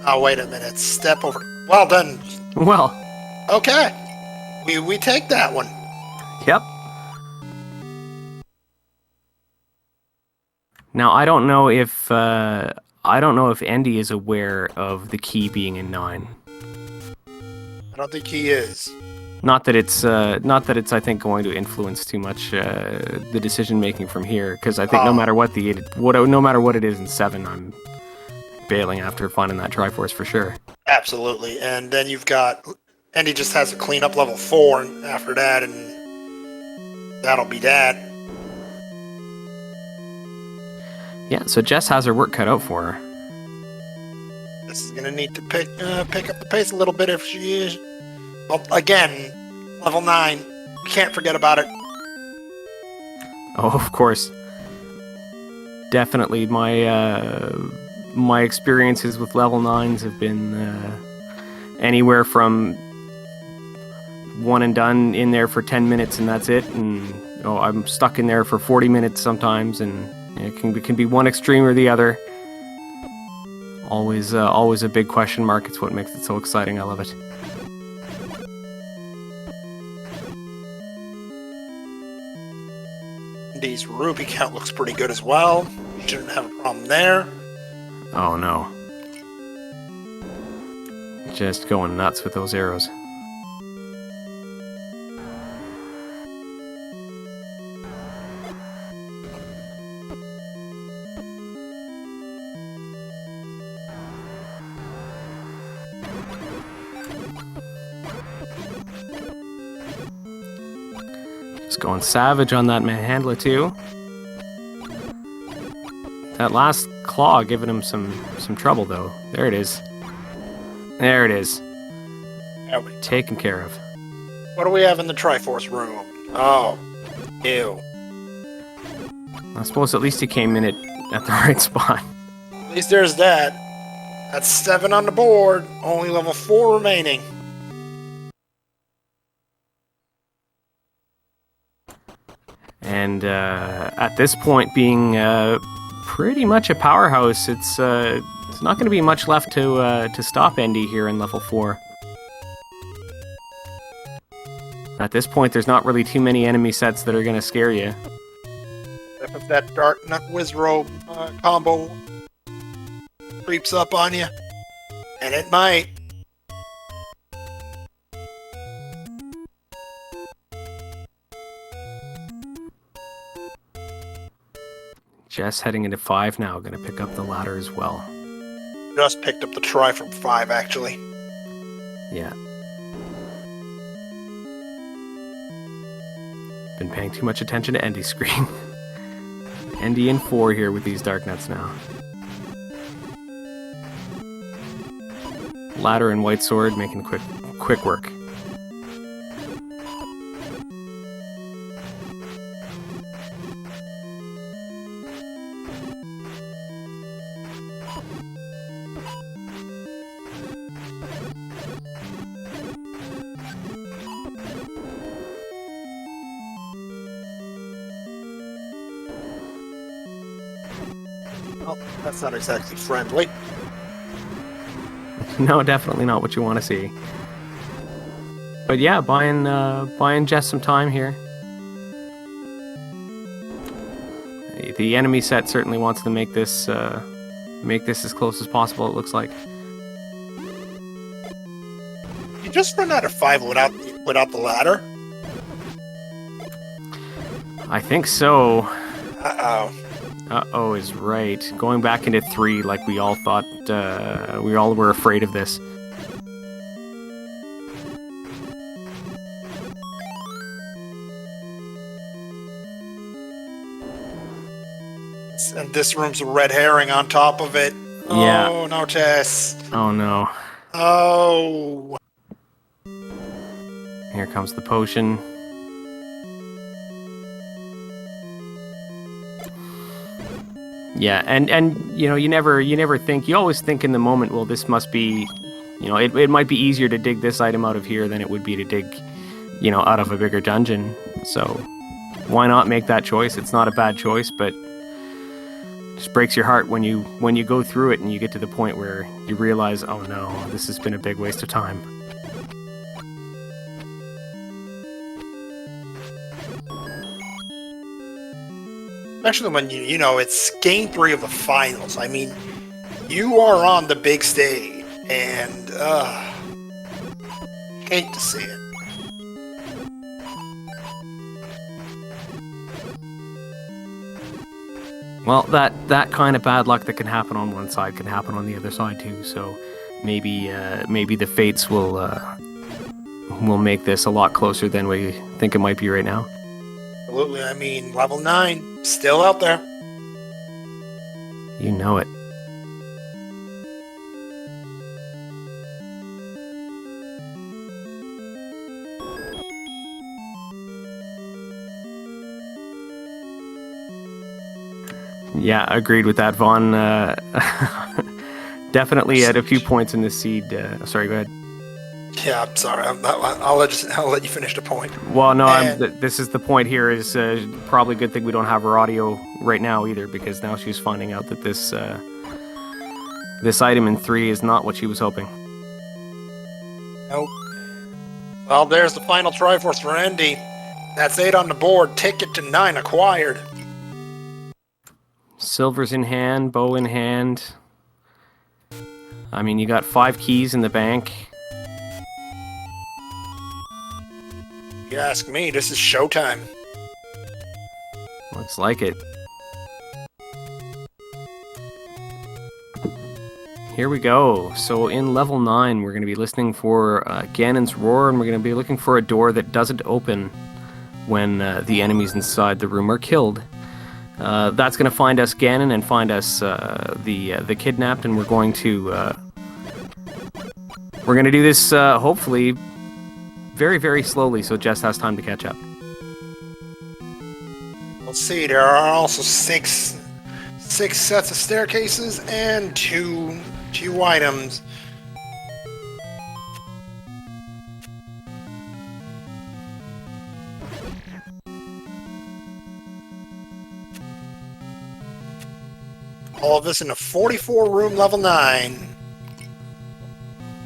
Oh, wait a minute. Step over. Well done. Well. Okay. We take that one. Yep. Now, I don't know if Andy is aware of the key being in 9. I don't think he is. Not that it's I think going to influence too much the decision making from here, because I think no matter what it is in 7, I'm bailing after finding that Triforce for sure. Absolutely. And then you've got Andy just has to clean up level 4 and after that, and that'll be that. Yeah, so Jess has her work cut out for her. This is gonna need to pick up the pace a little bit if she is. Well, again, level 9. You can't forget about it. Oh, of course. Definitely my experiences with level 9s have been anywhere from one and done in there for 10 minutes and that's it, and I'm stuck in there for 40 minutes sometimes, and it can be one extreme or the other. Always a big question mark. It's what makes it so exciting. I love it. Andy's rupee count looks pretty good as well. Shouldn't have a problem there. Oh no. Just going nuts with those arrows. Just going savage on that manhandler too. That last claw giving him some trouble though. There it is. There it is. Taken care of. What do we have in the Triforce room? Oh, ew. I suppose at least he came in it at the right spot. At least there's that. That's 7 on the board. Only level 4 remaining. And at this point, being pretty much a powerhouse, it's not going to be much left to stop Andy here in level 4. At this point, there's not really too many enemy sets that are going to scare you. If that Dark Nut Wizrobe combo creeps up on you, and it might. Jess heading into 5 now, going to pick up the ladder as well. Just picked up the try from 5, actually. Yeah. Been paying too much attention to Andy's screen. Andy in 4 here with these Dark Nuts now. Ladder and White Sword making quick work. Oh, that's not exactly friendly. No, definitely not what you want to see. But yeah, buying Jess some time here. The enemy set certainly wants to make this as close as possible. It looks like. You just run out of 5 without the ladder. I think so. Uh-oh. Uh-oh is right. Going back into 3 like we all thought, we all were afraid of this. And this room's a red herring on top of it. Yeah. Oh, no, Tess. Oh no. Oh. Here comes the potion. Yeah, and you know, you never think, you always think in the moment, well, this must be, you know, it might be easier to dig this item out of here than it would be to dig, you know, out of a bigger dungeon. So why not make that choice? It's not a bad choice, but it just breaks your heart when you go through it and you get to the point where you realize, oh no, this has been a big waste of time. Especially when you know it's game 3 of the finals. I mean, you are on the big stage, and hate to see it. Well, that kind of bad luck that can happen on one side can happen on the other side too. So maybe the fates will make this a lot closer than we think it might be right now. Absolutely. I mean, level 9 still out there. You know it. Yeah, agreed with that, Vaughn. Definitely at a few points in this seed. Sorry, go ahead. Yeah, I'm sorry. I'll let you finish the point. Well, no, this is the point here. Is probably a good thing we don't have her audio right now either, because now she's finding out that this item in 3 is not what she was hoping. Nope. Well, there's the final Triforce for Andy. That's 8 on the board. Ticket to 9 acquired. Silver's in hand, bow in hand. I mean, you got 5 keys in the bank. If you ask me, this is showtime. Looks like it. Here we go. So in level 9, we're going to be listening for Ganon's Roar, and we're going to be looking for a door that doesn't open when the enemies inside the room are killed. That's going to find us Ganon and find us the kidnapped, and we're going to do this hopefully very, very slowly, so Jess has time to catch up. Let's see. There are also six sets of staircases and two items. All of this in a 44-room level 9.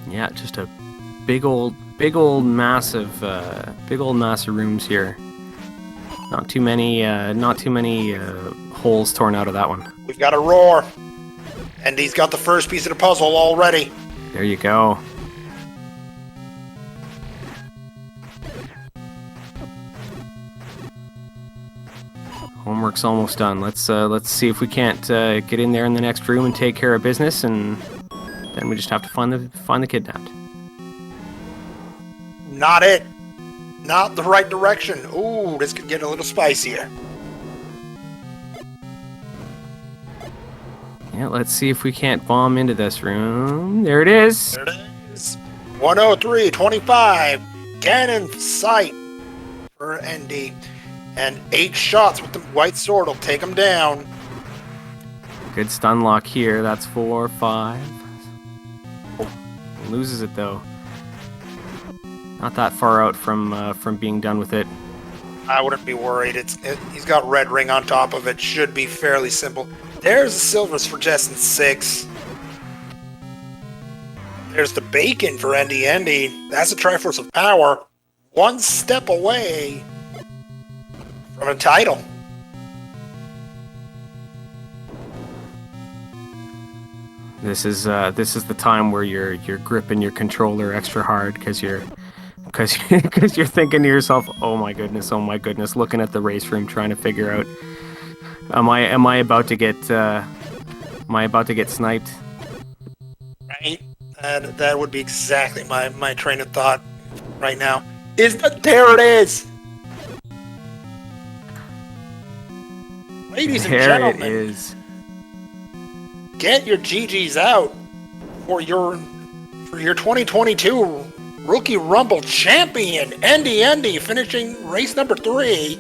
Yeah, just a big old massive rooms here. Not too many holes torn out of that one. We've got a roar, and he's got the first piece of the puzzle already. There you go. Homework's almost done. Let's see if we can't get in there in the next room and take care of business, and then we just have to find the kidnapped. Not it. Not the right direction. Ooh, this could get a little spicier. Yeah, let's see if we can't bomb into this room. There it is. There it is. 103.25. Cannon sight for ND. And 8 shots with the white sword will take him down. Good stun lock here. That's 4, 5. Loses it though. Not that far out from being done with it. I wouldn't be worried. He's got red ring on top of it. Should be fairly simple. There's the silvers for jessandy8. There's the bacon for Endy. That's a Triforce of Power. One step away from a title. This is the time where you're gripping your controller extra hard because you're thinking to yourself, oh my goodness, looking at the race room trying to figure out, am I about to get sniped? Right? That would be exactly my train of thought right now. There it is! Ladies and gentlemen, There it is. Get your GGs out for your 2022 Rookie Rumble champion, Endy, finishing race number 3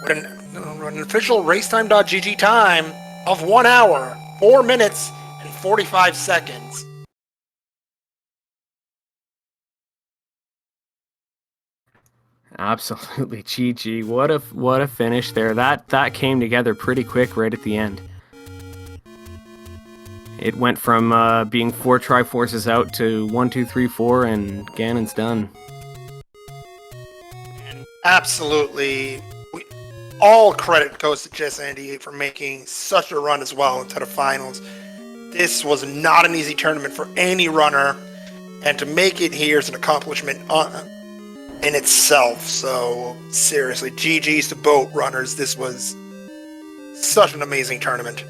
with an official racetime.gg time of 1 hour, 4 minutes, and 45 seconds. Absolutely, GG. What a finish there. That came together pretty quick right at the end. It went from being 4 Triforces out to 1, 2, 3, 4, and Ganon's done. And absolutely, all credit goes to jessandy8 for making such a run as well into the finals. This was not an easy tournament for any runner, and to make it here is an accomplishment in itself. So seriously, GG's to both runners. This was such an amazing tournament.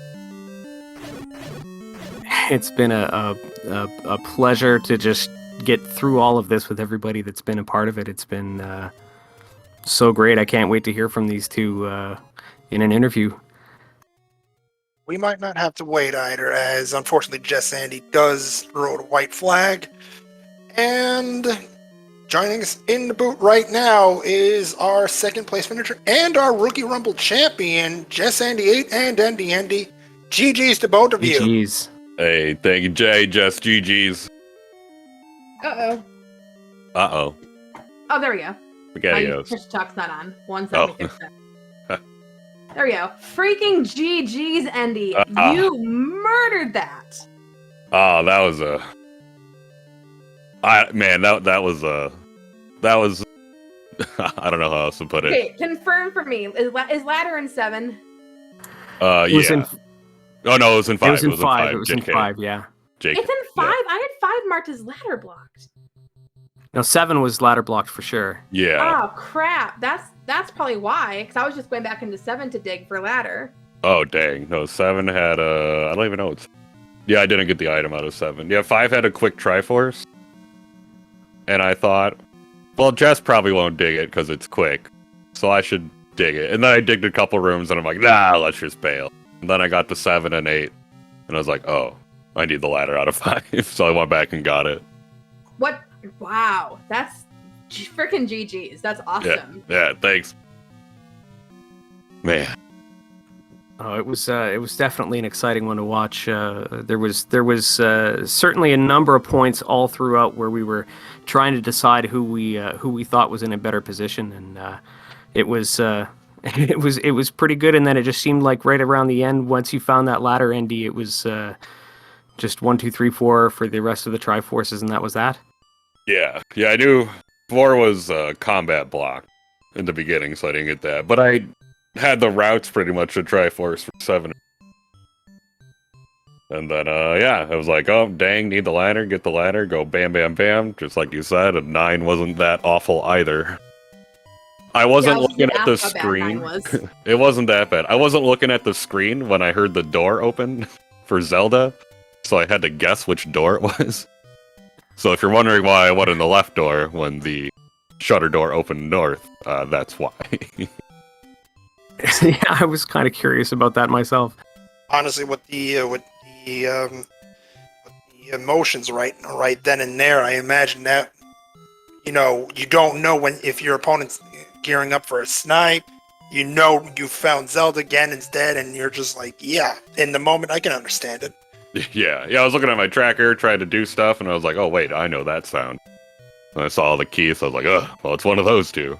It's been a pleasure to just get through all of this with everybody that's been a part of it. It's been so great. I can't wait to hear from these two in an interview. We might not have to wait either, as unfortunately jessandy does throw the white flag. And joining us in the booth right now is our second place finisher and our Rookie Rumble champion, jessandy8 and Endy. GG's to both of you. GG's. Hey, thank you, Jay. Just GG's. Uh-oh. Uh-oh. Oh, there we go. SpaghettiOs. Push talk's not on. One second. There we go. Freaking GG's, Endy. You murdered that. Oh, that was a... that was... I don't know how else to put it. Okay, confirm for me. Is ladder in 7? Yeah. Oh, no, it was in 5. It was in 5. It was in JK. 5, yeah. JK. It's in 5? Yeah. I had 5 marked as ladder blocked. No, 7 was ladder blocked for sure. Yeah. Oh, crap. That's probably why, because I was just going back into 7 to dig for ladder. Oh, dang. No, 7 had I don't even know. Yeah, I didn't get the item out of 7. Yeah, 5 had a quick Triforce. And I thought, well, Jess probably won't dig it because it's quick. So I should dig it. And then I digged a couple rooms and I'm like, nah, let's just bail. And then I got to 7 and 8. And I was like, oh, I need the ladder out of 5. So I went back and got it. What? Wow. That's freaking GG's. That's awesome. Yeah, thanks. Man. Oh, it was definitely an exciting one to watch. There was certainly a number of points all throughout where we were trying to decide who we thought was in a better position, and it was pretty good. And then it just seemed like right around the end, once you found that ladder, Endy, it was just 1, 2, 3, 4 for the rest of the Triforces, and that was that. Yeah, I knew 4 was combat block in the beginning, so I didn't get that. But I had the routes pretty much to Triforce for 7. And then, I was like, oh, dang, need the ladder, get the ladder, go bam, bam, bam, just like you said, and 9 wasn't that awful either. I wasn't looking at the screen. It wasn't that bad. I wasn't looking at the screen when I heard the door open for Zelda, so I had to guess which door it was. So if you're wondering why I went in the left door when the shutter door opened north, that's why. Yeah, I was kind of curious about that myself. Honestly, with the emotions right then and there, I imagine that you don't know if your opponent's gearing up for a snipe. You found Zelda, Ganon's dead, and you're just like, yeah. In the moment, I can understand it. Yeah. I was looking at my tracker, trying to do stuff, and I was like, oh wait, I know that sound. And I saw all the keys, so I was like, oh, well, it's one of those two.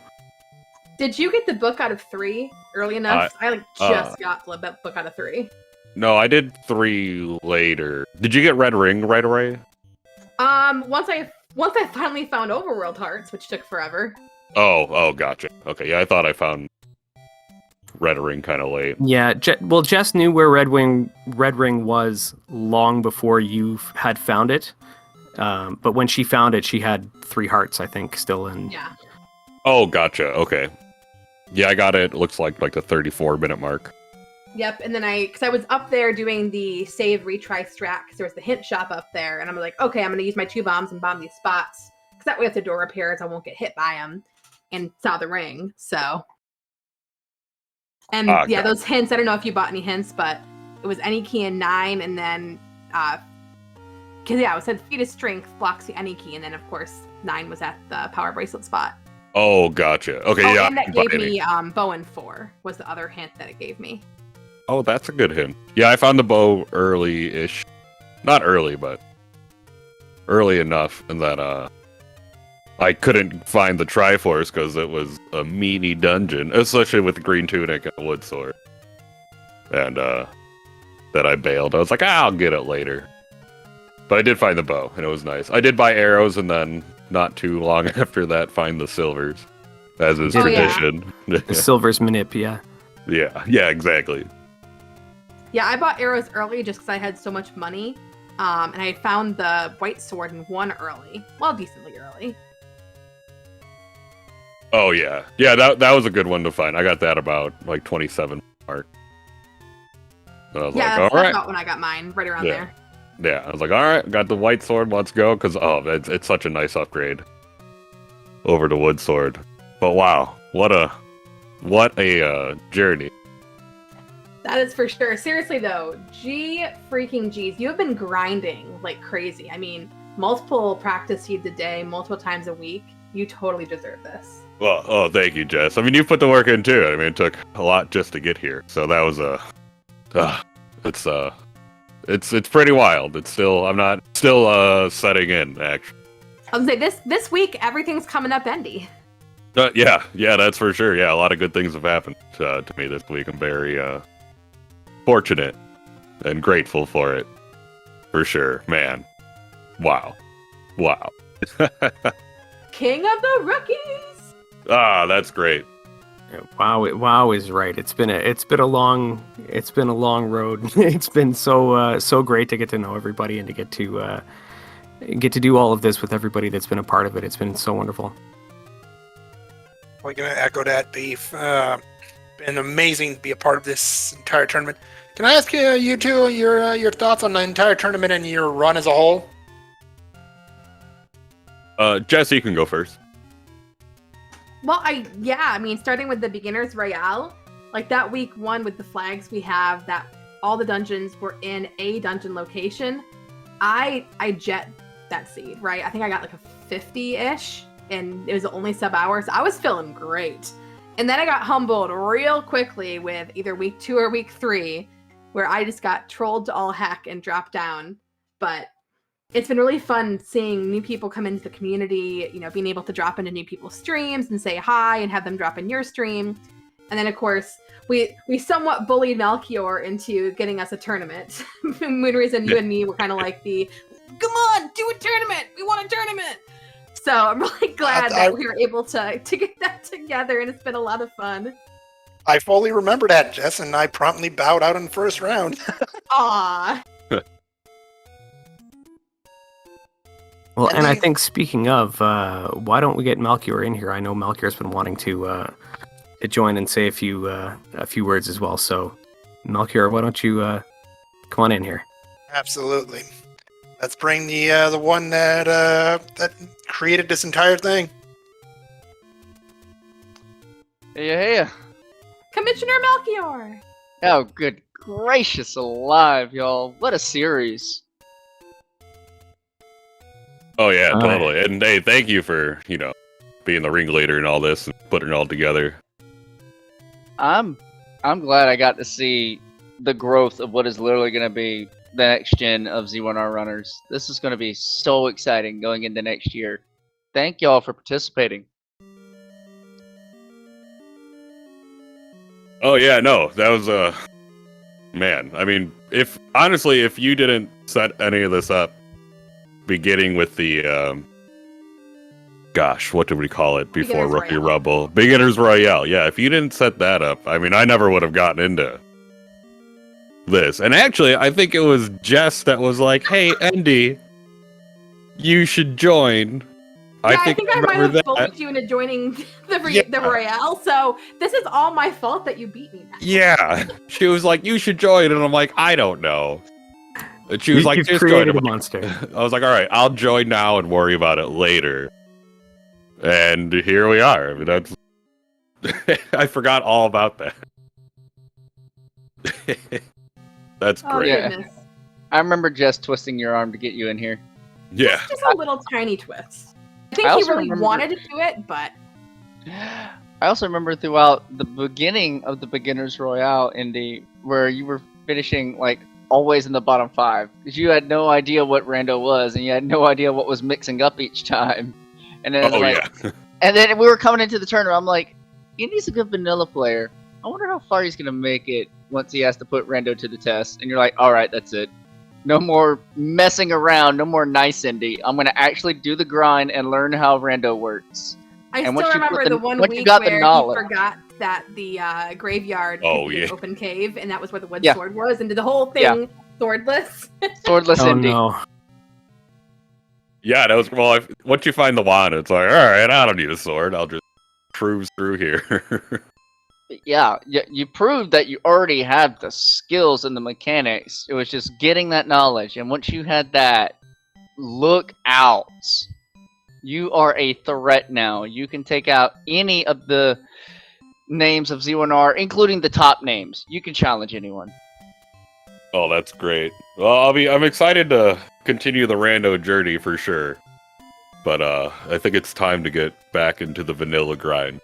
Did you get the book out of 3 early enough? I just got the book out of 3. No, I did 3 later. Did you get Red Ring right away? Once I finally found Overworld Hearts, which took forever. Oh, gotcha. Okay, yeah, I thought I found Red Ring kind of late. Yeah, Jess knew where Red Ring was long before you had found it. But when she found it, she had 3 hearts, I think, still in. Yeah. Oh, gotcha. Okay. Yeah, I got it. Looks like the 34-minute mark. Yep, and then because I was up there doing the save retry strat, because there was the hint shop up there, and I'm like, okay, I'm going to use my 2 bombs and bomb these spots, because that way if the door appears, I won't get hit by them, and saw the ring, so. And yeah, those hints, I don't know if you bought any hints, but it was any key in 9, and then, because yeah, it said fetus strength blocks the any key, and then of course 9 was at the power bracelet spot. Oh, gotcha. Okay, yeah. And that gave me bow 4 was the other hint that it gave me. Oh, that's a good hint. Yeah, I found the bow early-ish. Not early, but early enough, and that I couldn't find the Triforce because it was a meaty dungeon, especially with the green tunic and the wood sword. And that I bailed. I was like, I'll get it later. But I did find the bow, and it was nice. I did buy arrows, and then not too long after that, find the silvers, as is tradition. Yeah. The silvers manip, yeah. Yeah, exactly. Yeah, I bought arrows early just because I had so much money, and I found the white sword and 1 early. Well, decently early. Oh, yeah. Yeah, that was a good one to find. I got that about, 27 mark. And I was like, all right. About when I got mine, right around there. Yeah, I was like, all right, got the white sword, let's go, because, it's such a nice upgrade over the wood sword. But wow, what a journey. That is for sure. Seriously, though, freaking G's, you have been grinding like crazy. I mean, multiple practice seeds a day, multiple times a week. You totally deserve this. Well, thank you, Jess. I mean, you put the work in, too. I mean, it took a lot just to get here. So that was it's pretty wild. I'm still setting in, actually. I was gonna say, this week, everything's coming up endy. Yeah, that's for sure. Yeah, a lot of good things have happened to me this week. I'm very fortunate and grateful for it, for sure. Man, wow. King of the rookies. That's great. Wow is right. It's been a long road. It's been so great to get to know everybody and to get to do all of this with everybody that's been a part of it. It's been so wonderful. We're gonna echo that, Beef. Been amazing to be a part of this entire tournament. Can I ask you two your thoughts on the entire tournament and your run as a whole? Jesse, you can go first. Well, I mean, starting with the Beginner's Royale, like that week 1 with the flags we have, that all the dungeons were in a dungeon location. I jet that seed, right? I think I got like a 50-ish, and it was only sub-hours. I was feeling great. And then I got humbled real quickly with either week 2 or week 3, where I just got trolled to all heck and dropped down. But it's been really fun seeing new people come into the community, being able to drop into new people's streams and say hi and have them drop in your stream. And then, of course, we somewhat bullied Melchior into getting us a tournament. Moonrays you and me were kind of like come on, do a tournament! We want a tournament! So I'm really glad that we were able to get that together, and it's been a lot of fun. I fully remember that, Jess, and I promptly bowed out in the first round. Aww. Well, and I think speaking of, why don't we get Melchior in here? I know Melchior's been wanting to join and say a few words as well. So, Melchior, why don't you come on in here? Absolutely. Let's bring the one that created this entire thing. Hey. Commissioner Melchior. Oh, good gracious alive, y'all! What a series. Oh yeah, totally. And hey, thank you for, being the ringleader and all this and putting it all together. I'm glad I got to see the growth of what is literally going to be the next gen of Z1R runners. This is going to be so exciting going into next year. Thank y'all for participating. Oh yeah, no, that was man. I mean, if you didn't set any of this up, beginning with the gosh, what did we call it before Rookie Rumble? Beginners Royale. Yeah, if you didn't set that up, I mean, I never would have gotten into this. And actually, I think it was Jess that was like, "Hey, Andy, you should join." Yeah, I think I might have bullied you into joining the Royale, so this is all my fault that you beat me. Yeah. She was like, "You should join," and I'm like, "I don't know." And she was like, "Just join a monster." I was like, "All right, I'll join now and worry about it later." And here we are. I mean, that's I forgot all about that. That's great. Yeah. I remember Jess twisting your arm to get you in here. Yeah. Just a little tiny twist. I think he really wanted to do it, but... I also remember throughout the beginning of the Beginners Royale, Indy, where you were finishing, like, always in the bottom 5. Because you had no idea what Rando was, and you had no idea what was mixing up each time. And then, and then we were coming into the tournament, I'm like, Indy's a good vanilla player. I wonder how far he's going to make it once he has to put Rando to the test. And you're like, alright, that's it. No more messing around, no more nice Indy. I'm going to actually do the grind and learn how Rando works. I still remember the one week where he forgot that the graveyard could be an open cave, and that was where the wood sword was, and did the whole thing swordless. Swordless Indy. No. Yeah, that was, well, once you find the wand, it's like, alright, I don't need a sword. I'll just cruise through here. Yeah, you proved that you already had the skills and the mechanics. It was just getting that knowledge, and once you had that, look out. You are a threat now. You can take out any of the names of Z1R, including the top names. You can challenge anyone. Oh, that's great. Well, I'm excited to continue the Rando journey for sure. But I think it's time to get back into the vanilla grind.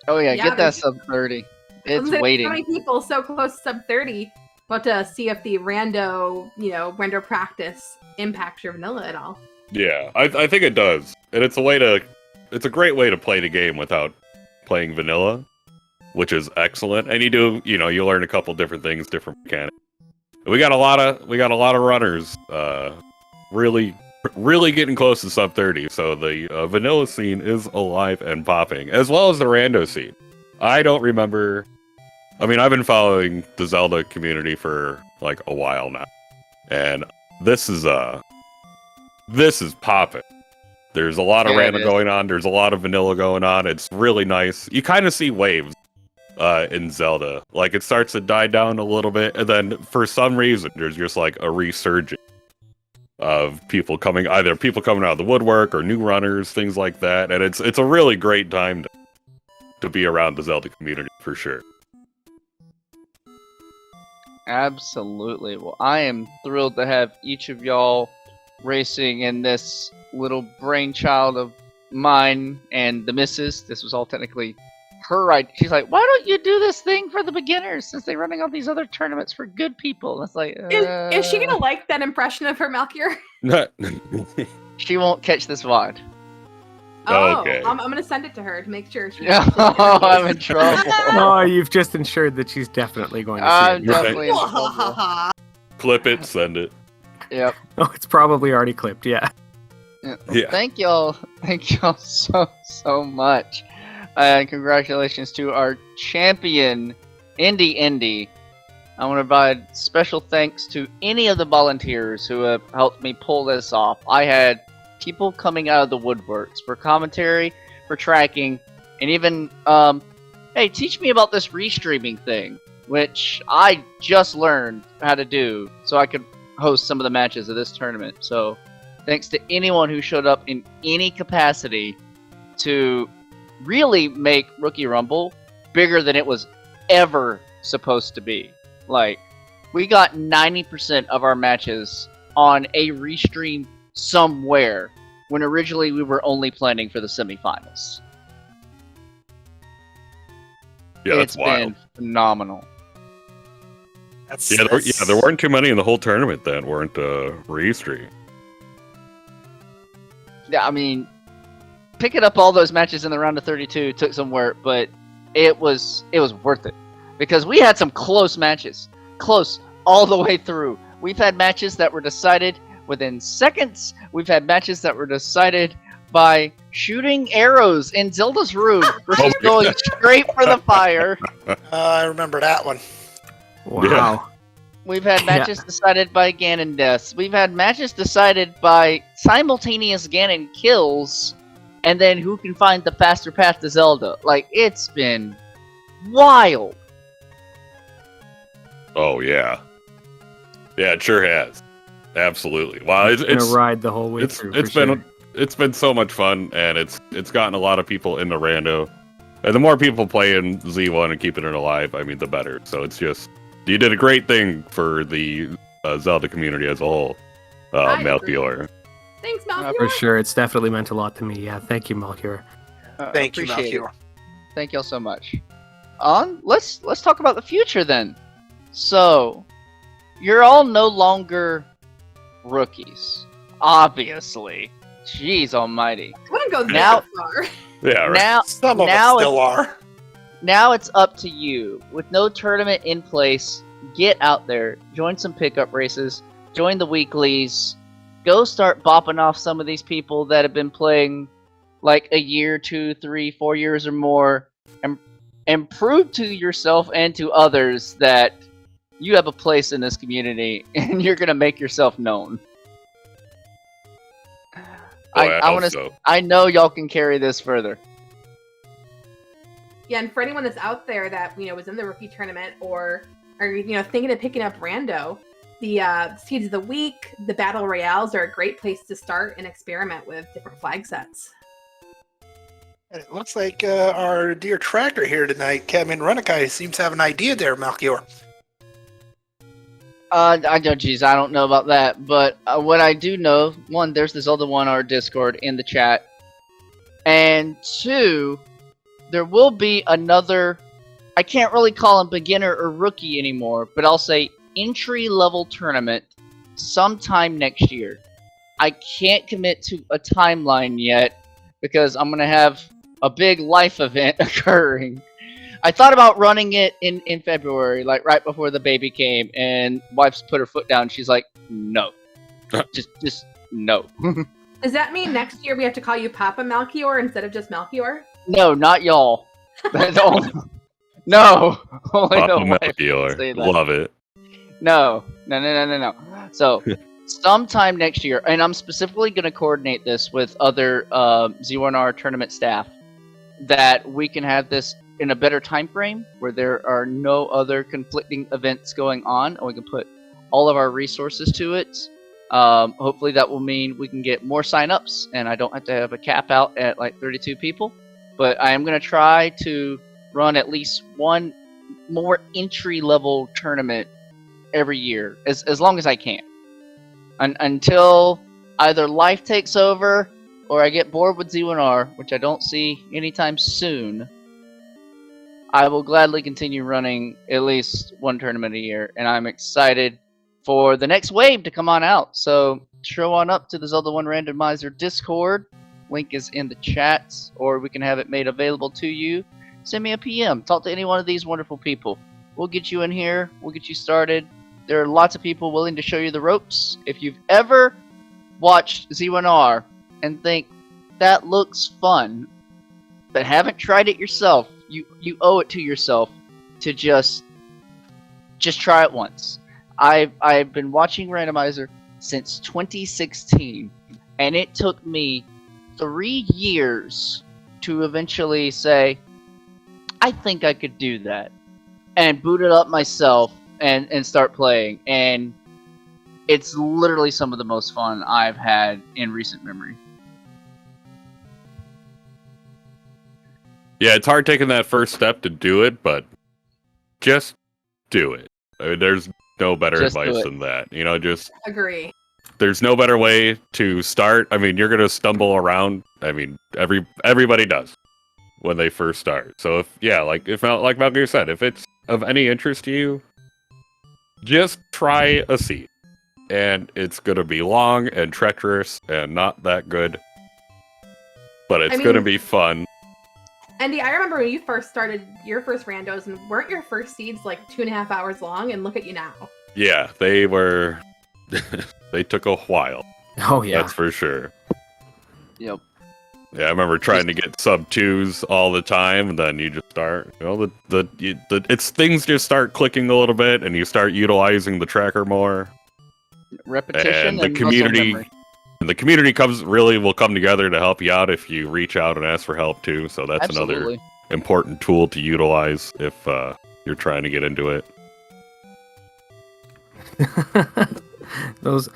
Oh yeah, get that sub 30. It's waiting. So many people so close to sub 30, but to see if the Rando practice impacts your vanilla at all. Yeah, I think it does. And it's a great way to play the game without playing vanilla, which is excellent. And you learn a couple different things, different mechanics. And we got a lot of runners really getting close to sub 30. So the vanilla scene is alive and popping, as well as the Rando scene. I don't remember. I mean, I've been following the Zelda community for like a while now, and this is popping. There's a lot of random going on. There's a lot of vanilla going on. It's really nice. You kind of see waves in Zelda. Like, it starts to die down a little bit, and then for some reason, there's just like a resurgence of people coming out of the woodwork or new runners, things like that. And it's a really great time to be around the Zelda community for sure. Absolutely. Well, I am thrilled to have each of y'all racing in this little brainchild of mine and the missus. This was all technically her idea. She's like, why don't you do this thing for the beginners since they're running all these other tournaments for good people? And it's like, is she gonna like that impression of her, Malkier? She won't catch this VOD. Oh, okay. I'm gonna send it to her to make sure. Oh, I'm in trouble. Oh, you've just ensured that she's definitely going to see I'm it. definitely in trouble. Clip it, send it. Yep. Oh, it's probably already clipped, yeah. Yeah. Thank y'all so much. And congratulations to our champion, Indy. I want to provide special thanks to any of the volunteers who have helped me pull this off. I had people coming out of the woodworks for commentary, for tracking, and even, hey, teach me about this restreaming thing, which I just learned how to do so I could host some of the matches of this tournament. So thanks to anyone who showed up in any capacity to really make Rookie Rumble bigger than it was ever supposed to be. Like, we got 90% of our matches on a restream somewhere when originally we were only planning for the semifinals. Yeah, that's wild. It's been phenomenal. There weren't too many in the whole tournament that weren't restream. Yeah, I mean, picking up all those matches in the round of 32 took some work, but it was worth it. because we had some close matches. Close all the way through. We've had matches that were decided within seconds. We've had matches that were decided by shooting arrows in Zelda's room versus going straight for the fire. I remember that one. Wow. Yeah. We've had matches decided by Ganon deaths. We've had matches decided by simultaneous Ganon kills, and then who can find the faster path to Zelda. Like, it's been wild. Oh, yeah. Yeah, it sure has. Absolutely. Wow, It's been a ride the whole way through. It's been so much fun, and it's gotten a lot of people into Rando. And the more people playing Z1 and keeping it alive, I mean, the better. So it's just, you did a great thing for the Zelda community as a whole, Melchior. Thanks, Melchior. For sure, it's definitely meant a lot to me. Yeah, thank you, Melchior. Thank you, Appreciate it. Melchior. Thank y'all so much. Let's talk about the future then. So, you're all no longer rookies, obviously. Jeez almighty. I wouldn't go Now- that far. Yeah, right. Now, Some of now us still are. now it's up to you. With no tournament in place, get out there, join some pickup races, join the weeklies, go start bopping off some of these people that have been playing like a year, 2, 3, 4 years or more, and prove to yourself and to others that you have a place in this community and you're gonna make yourself known. I know y'all can carry this further. Yeah, and for anyone that's out there that was in the rookie tournament or thinking of picking up Rando, the Seeds of the Week, the Battle Royales are a great place to start and experiment with different flag sets. And it looks like our dear tractor here tonight, Kevin Runakai, seems to have an idea there, Melchior. I don't know about that, but what I do know, one, there's the Z1R Discord in the chat, and two, there will be another, I can't really call him beginner or rookie anymore, but I'll say entry-level tournament sometime next year. I can't commit to a timeline yet, because I'm going to have a big life event occurring. I thought about running it in February, like right before the baby came, and wife's put her foot down. She's like, no. just no. Does that mean next year we have to call you Papa Melchior instead of just Melchior? No, not y'all. No. Only Papa the wife Melchior. can say that. Love it. No. So, sometime next year, and I'm specifically going to coordinate this with other Z1R tournament staff, that we can have this in a better time frame where there are no other conflicting events going on, and we can put all of our resources to it. Hopefully that will mean we can get more sign-ups, and I don't have to have a cap out at like 32 people. But I am going to try to run at least one more entry-level tournament every year, as long as I can. Until either life takes over, or I get bored with Z1R, which I don't see anytime soon, I will gladly continue running at least one tournament a year, and I'm excited for the next wave to come on out. So show on up to the Zelda 1 Randomizer Discord. Link is in the chat, or we can have it made available to you. Send me a PM. Talk to any one of these wonderful people. We'll get you in here. We'll get you started. There are lots of people willing to show you the ropes. If you've ever watched Z1R and think, that looks fun, but haven't tried it yourself, you owe it to yourself to just try it once. I've been watching Randomizer since 2016, and it took me 3 years to eventually say, I think I could do that, and boot it up myself and start playing. And it's literally some of the most fun I've had in recent memory. Yeah, it's hard taking that first step to do it, but just do it. I mean, there's no better Just advice do it. than that. Just Agree. there's no better way to start. I mean, you're gonna stumble around. I mean, everybody does when they first start. So like Malcolm said, if it's of any interest to you, just try a seed. And it's gonna be long and treacherous and not that good, but it's gonna be fun. Andy, I remember when you first started your first randos, and weren't your first seeds like 2.5 hours long? And look at you now. Yeah, they were. They took a while. Oh yeah, That's for sure. Yep. Yeah, I remember trying to get sub 2s all the time, and then you just start, it's things just start clicking a little bit, and you start utilizing the tracker more. Repetition And the muscle community, memory. will come together to help you out if you reach out and ask for help too. So that's another Absolutely. important tool to utilize if you're trying to get into it. those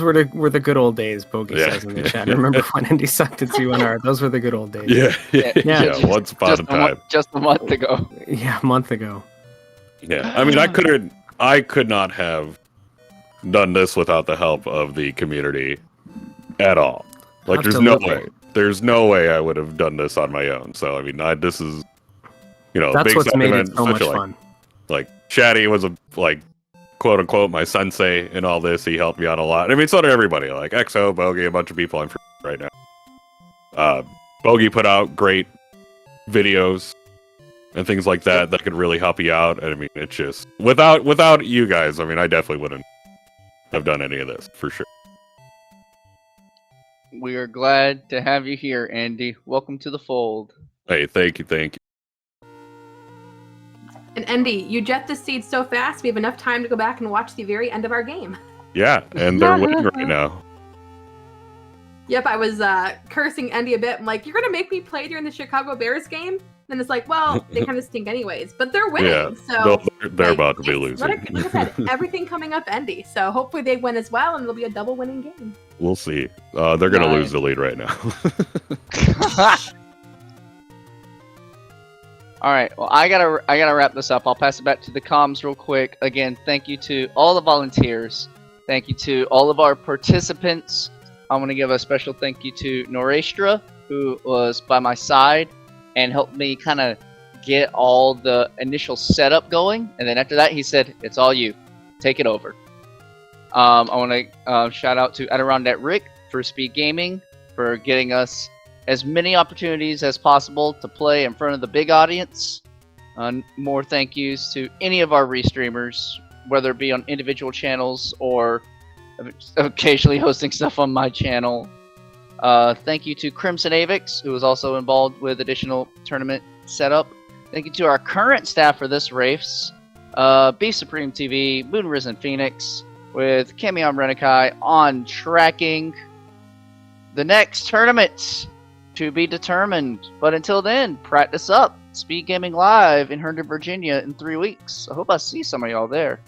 were the good old days. Bogey says in the chat. I remember when Andy sucked at Z1R. Those were the good old days. Yeah. Once upon a time. Just a month ago. Yeah, a month ago. Yeah, I mean, I could not have done this without the help of the community at all. Like, Absolutely. there's no way I would have done this on my own. So I mean, this is, that's big what's made event, it so much especially, fun. Like Shaddy was quote unquote my sensei in all this. He helped me out a lot. I mean, so did everybody. Like XO, Bogey, a bunch of people I'm right now. Bogey put out great videos and things like that that could really help you out. And I mean, it's just without you guys, I mean, I definitely wouldn't have done any of this for sure. We are glad to have you here, Andy. Welcome to the fold. Hey, thank you. And Andy, you jet the seeds so fast, we have enough time to go back and watch the very end of our game. Yeah, and they're winning right now. Yep, I was cursing Andy a bit. I'm like, you're going to make me play during the Chicago Bears game? And it's like, well, they kind of stink anyways, but they're winning. Yeah, so they're about to be losing. Like I said, everything coming up Andy. So hopefully they win as well, and it'll be a double winning game. We'll see. They're going to lose the lead right now. All right. Well, I gotta wrap this up. I'll pass it back to the comms real quick. Again, thank you to all the volunteers. Thank you to all of our participants. I want to give a special thank you to Norestra, who was by my side and helped me kind of get all the initial setup going. And then after that, he said, "It's all you. Take it over." I want to shout out to Adirondack Rick for SpeedGaming for getting us as many opportunities as possible to play in front of the big audience. More thank yous to any of our restreamers, whether it be on individual channels or occasionally hosting stuff on my channel. Thank you to Crimson Avix, who was also involved with additional tournament setup. Thank you to our current staff for this race, Beast Supreme TV, Moon Risen Phoenix, with Kamion Renekai on tracking the next tournament to be determined. But until then, practice up. SpeedGaming Live in Herndon, Virginia in 3 weeks. I hope I see some of y'all there.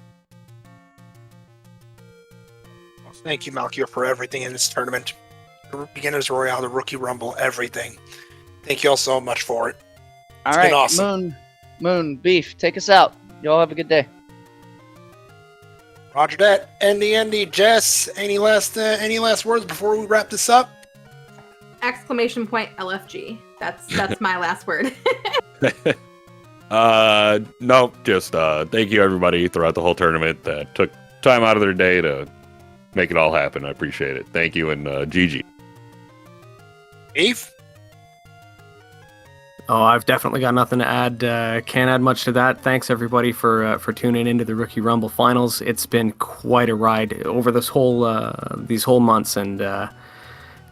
Well, thank you, Malkier, for everything in this tournament. The Beginners Royale, the Rookie Rumble, everything. Thank you all so much for it. All It's right, been awesome. Moon, Beef, take us out. Y'all have a good day. Roger that. Andy, Jess, any last words before we wrap this up? Exclamation point LFG. That's my last word. No, just thank you everybody throughout the whole tournament that took time out of their day to make it all happen. I appreciate it. Thank you, and GG. Beef? Oh, I've definitely got nothing to add. Can't add much to that. Thanks everybody for tuning into the Rookie Rumble Finals. It's been quite a ride over these whole months, and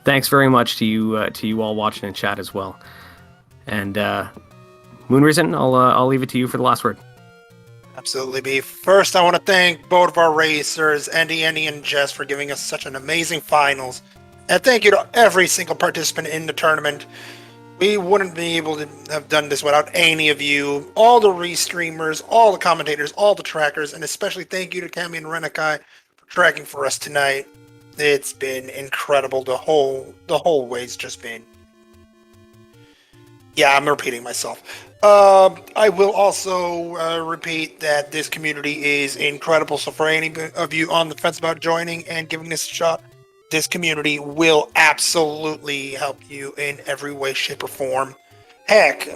thanks very much to you all watching in chat as well. And Moonrisen, I'll leave it to you for the last word. Absolutely, Beef. First, I want to thank both of our racers, Andy, and Jess, for giving us such an amazing finals. And thank you to every single participant in the tournament. We wouldn't be able to have done this without any of you, all the restreamers, all the commentators, all the trackers, and especially thank you to Cami and Renekai for tracking for us tonight. It's been incredible. The whole way's just been. Yeah, I'm repeating myself. I will also repeat that this community is incredible. So for any of you on the fence about joining and giving this a shot, this community will absolutely help you in every way, shape, or form. Heck,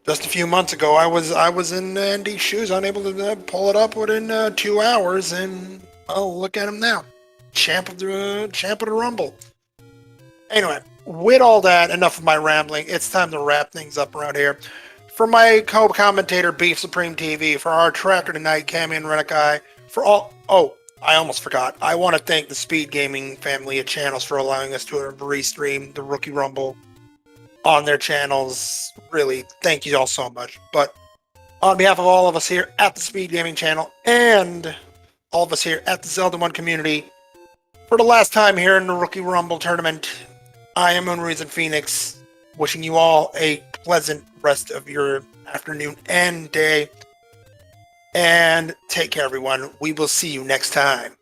just a few months ago, I was in Andy's shoes, unable to pull it up within 2 hours, and oh, look at him now, champ of the Rumble. Anyway, with all that, enough of my rambling. It's time to wrap things up around here. For my co-commentator, Beef Supreme TV, for our tracker tonight, Cammy and Renikai, for all... Oh, I almost forgot. I want to thank the Speed Gaming family of channels for allowing us to restream the Rookie Rumble on their channels. Really, thank you all so much. But on behalf of all of us here at the Speed Gaming channel and all of us here at the Zelda 1 community, for the last time here in the Rookie Rumble tournament, I am Moonreason Phoenix, wishing you all a pleasant rest of your afternoon and day. And take care, everyone. We will see you next time.